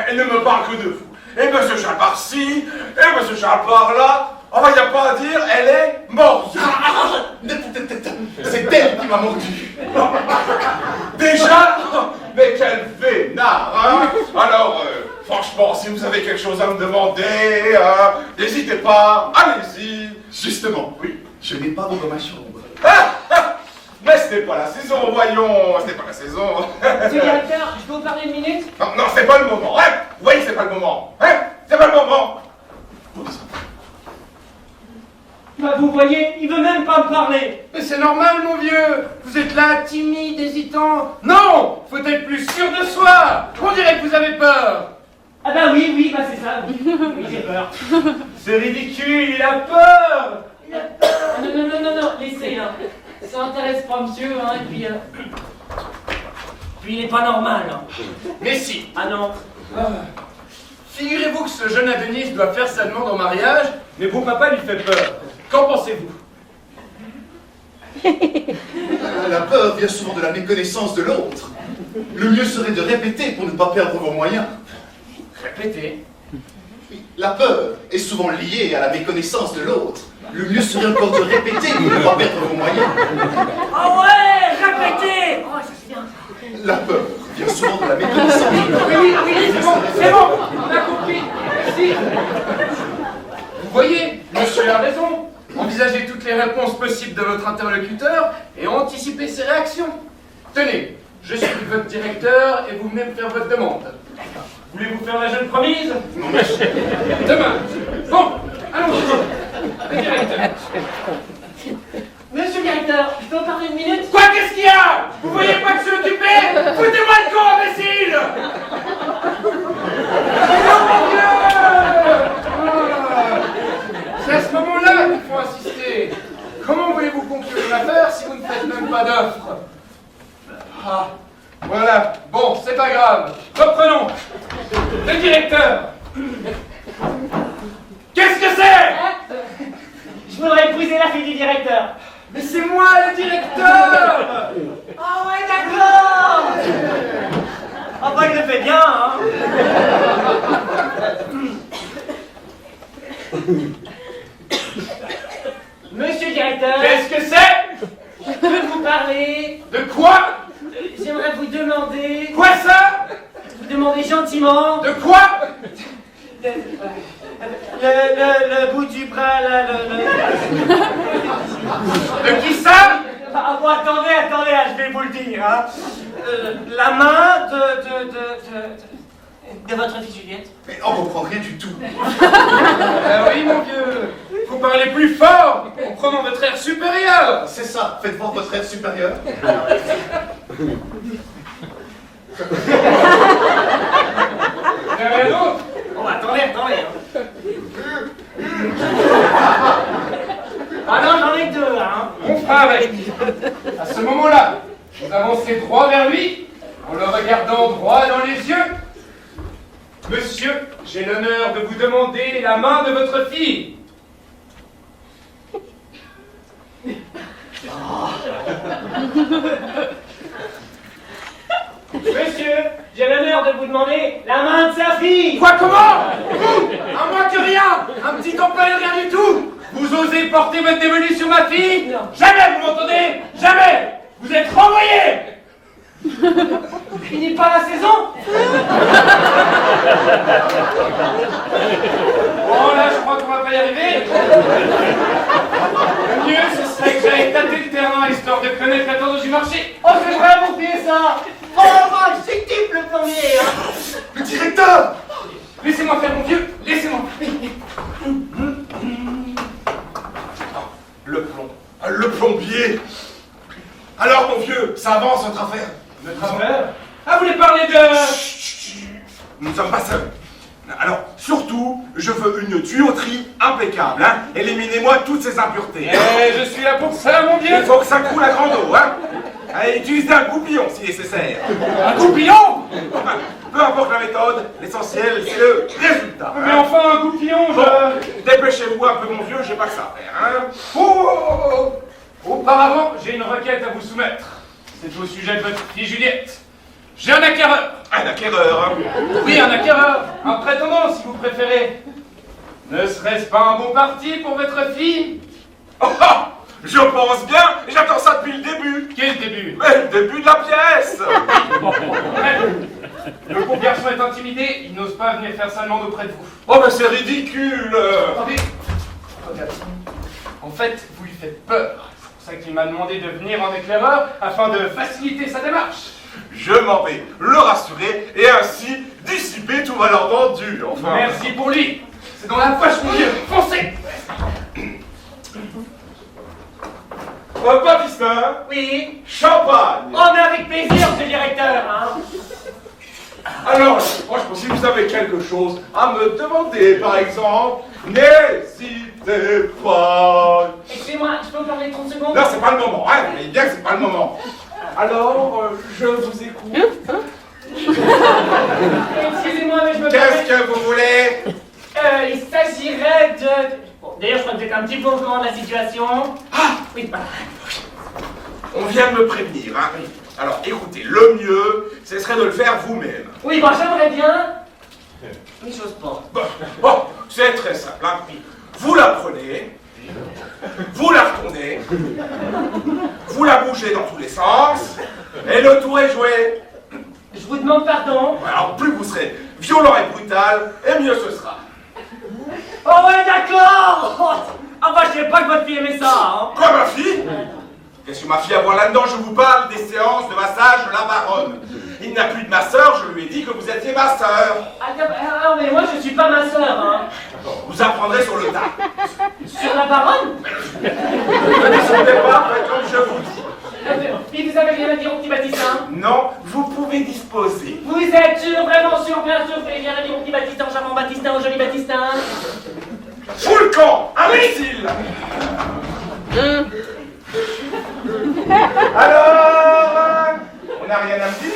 elle ne me parle que de vous. Et monsieur Charles par-ci, et monsieur Charles par-là. Enfin, il n'y a pas à dire, elle est morte. C'est elle qui m'a mordu. Déjà? Mais quel vénard, hein? Alors, franchement, si vous avez quelque chose à me demander, n'hésitez pas, allez-y. Justement, oui, je n'ai pas beau dans ma chambre. Mais ce n'est pas la saison, voyons, ce n'est pas la saison. Monsieur le directeur, je peux vous parler une minute? Non, non, c'est pas le moment, hein? Vous voyez, c'est pas le moment, hein? C'est pas le moment. Bah, vous voyez, il veut même pas me parler. Mais c'est normal, mon vieux. Vous êtes là, timide, hésitant. Non, faut être plus sûr de soi. On dirait que vous avez peur. Ah bah oui, bah c'est ça. Oui, j'ai peur. C'est ridicule, il a peur. Il a peur. Non, laissez, hein. Ça intéresse pas monsieur, hein, et puis... Puis il est pas normal, hein. Mais si. Ah non. Figurez-vous que ce jeune Adonis doit faire sa demande en mariage, mais bon papa lui fait peur. Qu'en pensez-vous? La peur vient souvent de la méconnaissance de l'autre. Le mieux serait de répéter pour ne pas perdre vos moyens. Répétez. La peur est souvent liée à la méconnaissance de l'autre. Le mieux serait encore de répéter pour ne pas perdre vos moyens. Ah ouais, répétez. Oh, ça c'est bien. La peur vient souvent de la méconnaissance de l'autre. Oui, c'est bon, on a compris. Merci. Vous voyez, monsieur a raison. Envisagez toutes les réponses possibles de votre interlocuteur et anticipez ses réactions. Tenez, je suis votre directeur et vous venez me faire votre demande. Voulez-vous faire la jeune promise? Non, mais Demain. Bon, allons-y. Le directeur. Monsieur le directeur, je peux vous parler une minute? Quoi, qu'est-ce qu'il y a? Vous voyez pas que je suis occupé? Foutez-moi le camp, imbécile! Non, mon Dieu! C'est à ce moment-là qu'il faut insister. Comment voulez-vous conclure une affaire si vous ne faites même pas d'offre? Ah, voilà. Bon, c'est pas grave. Reprenons. Le directeur. Qu'est-ce que c'est? Je voudrais épouser la fille du directeur. Mais c'est moi le directeur! Ah ouais, d'accord. Ah bah il le fait bien, hein. Monsieur le directeur, Qu'est-ce que c'est? je peux vous parler. De quoi? J'aimerais vous demander... Quoi ça? Vous demander gentiment... De quoi? Le bout du bras, là, De qui ça? Ah bon, attendez, je vais vous le dire, hein. La main de votre fille Juliette. Mais on comprend rien du tout. Oui, mon vieux. Vous parlez plus fort en prenant votre air supérieur. C'est ça, faites voir votre aide supérieure. rien d'autre. Bon, attendez. Ah non, j'en ai deux, hein. On fera avec. À ce moment-là, vous avancez droit vers lui, en le regardant droit dans les yeux. Monsieur, j'ai l'honneur de vous demander la main de votre fille. Monsieur, j'ai l'honneur de vous demander la main de sa fille. Quoi, comment? Vous, à moins que rien, un petit employé, rien du tout. Vous osez porter votre dévolu sur ma fille? Non. Jamais, vous m'entendez? Jamais. Vous êtes renvoyé. Il n'est pas la saison. Bon, là, je crois qu'on va pas y arriver. Le mieux, ce serait que j'aille tâter le terrain, histoire de connaître la tendance du marché. Oh, c'est vrai, mon pied, ça. Oh, moi, c'est type le plombier, hein. Le directeur! Laissez-moi faire, mon vieux, laissez-moi. Le plombier. Alors, mon vieux, ça avance votre affaire. Notre affaire? Ah, vous voulez parler de... Nous ne sommes pas seuls. Alors, surtout, je veux une tuyauterie impeccable, hein. Éliminez-moi toutes ces impuretés. Eh, je suis là pour ça, mon vieux. Il faut que ça coule à grande eau, hein. Allez, utilisez un goupillon si nécessaire. Un goupillon? Peu importe la méthode, l'essentiel, c'est le résultat. Mais enfin, un goupillon, Bon, dépêchez-vous un peu, mon vieux, j'ai pas que ça à faire, hein. Oh! Auparavant, j'ai une requête à vous soumettre. C'est au sujet de votre fille Juliette. J'ai un acquéreur. Un acquéreur, hein. Oui, un acquéreur. Un prétendant, si vous préférez. Ne serait-ce pas un bon parti pour votre fille? Oh, oh, je pense bien, j'attends ça depuis le début. Quel début? Mais le début de la pièce. Bref, le pauvre garçon est intimidé, il n'ose pas venir faire sa demande auprès de vous. Oh, mais c'est ridicule. Attendez. En fait, vous lui faites peur. C'est pour ça qu'il m'a demandé de venir en éclaireur afin de faciliter sa démarche. Je m'en vais le rassurer et ainsi dissiper tout malentendu, enfin. Merci pour lui. C'est dans la poche, mon vieux. Foncez. Baptistin, Oui. champagne. Oh, mais avec plaisir, monsieur le directeur, hein. Alors, franchement, si vous avez quelque chose à me demander, par exemple, n'hésitez pas. Excusez-moi, je peux vous parler 30 secondes? Non, c'est pas le moment, hein. Vous voyez bien que c'est pas le moment. Alors, je vous écoute. Excusez-moi, mais je me permets... Qu'est-ce que vous voulez? Il s'agirait de... Bon, d'ailleurs, je crois que vous êtes un petit peu au courant de la situation. Ah, Oui, voilà. on vient de me prévenir, hein. Alors, écoutez, le mieux, ce serait de le faire vous-même. Oui, bon, j'aimerais bien... Mais j'ose pas. Bon, c'est très simple, hein. Vous la prenez, vous la retournez, vous la bougez dans tous les sens, et le tour est joué. Je vous demande pardon. Alors, plus vous serez violent et brutal, et mieux ce sera. Oh ouais, d'accord. Ah bah, je sais pas que votre fille aimait ça, hein. Quoi, ma fille? Qu'est-ce que ma fille a à voir là-dedans? Je vous parle des séances de massage de la baronne. Il n'a plus de ma sœur, je lui ai dit que vous étiez ma sœur. Ah, non, mais moi, je suis pas ma sœur, hein. Vous apprendrez sur le tas. Sur la baronne? Ne descendez pas, faites comme je vous dis. Puis vous avez rien à dire au petit Baptistin? Non, vous pouvez disposer. Vous êtes sûr, vraiment sûr, bien sûr, vous avez rien à dire au petit Baptistin, au charmant Baptistin, au joli Baptistin? Fous le camp, imbécile! Alors, on n'a rien à me dire?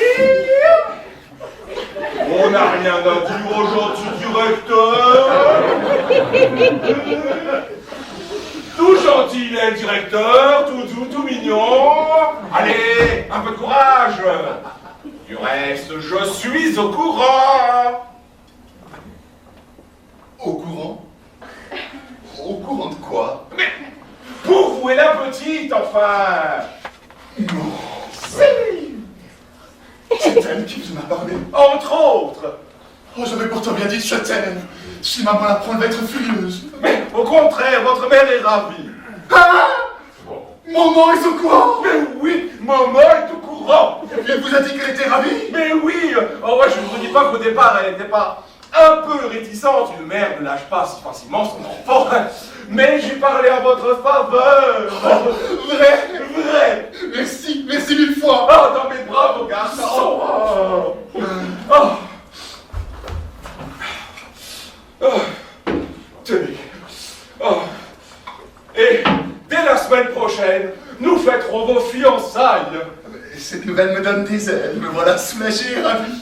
On n'a rien à dire au gentil directeur? Tout gentil, il est le directeur, tout doux, tout mignon. Allez, un peu de courage. Du reste, je suis au courant. Au courant? Au courant de quoi? Mais pour vous et la petite, enfin. Non, c'est elle qui vous en a parlé. Entre autres. Oh, j'avais pourtant bien dit je t'aime. Si maman l'apprend, elle va être furieuse. Mais au contraire, votre mère est ravie. Ah! Maman est au courant! Mais oui, maman est au courant. Elle vous a dit qu'elle était ravie? Mais oui. Oh ouais, je ne vous dis pas qu'au départ, elle n'était pas un peu réticente. Une mère ne lâche pas si facilement son enfant. Mais j'ai parlé en votre faveur. Oh, vrai? Vrai. Merci, merci mille fois! Oh, dans mes bras, mon garçon. Oh. Oh. semaine prochaine, nous fêterons vos fiançailles. Cette nouvelle me donne des ailes, me voilà soulagé et ravi.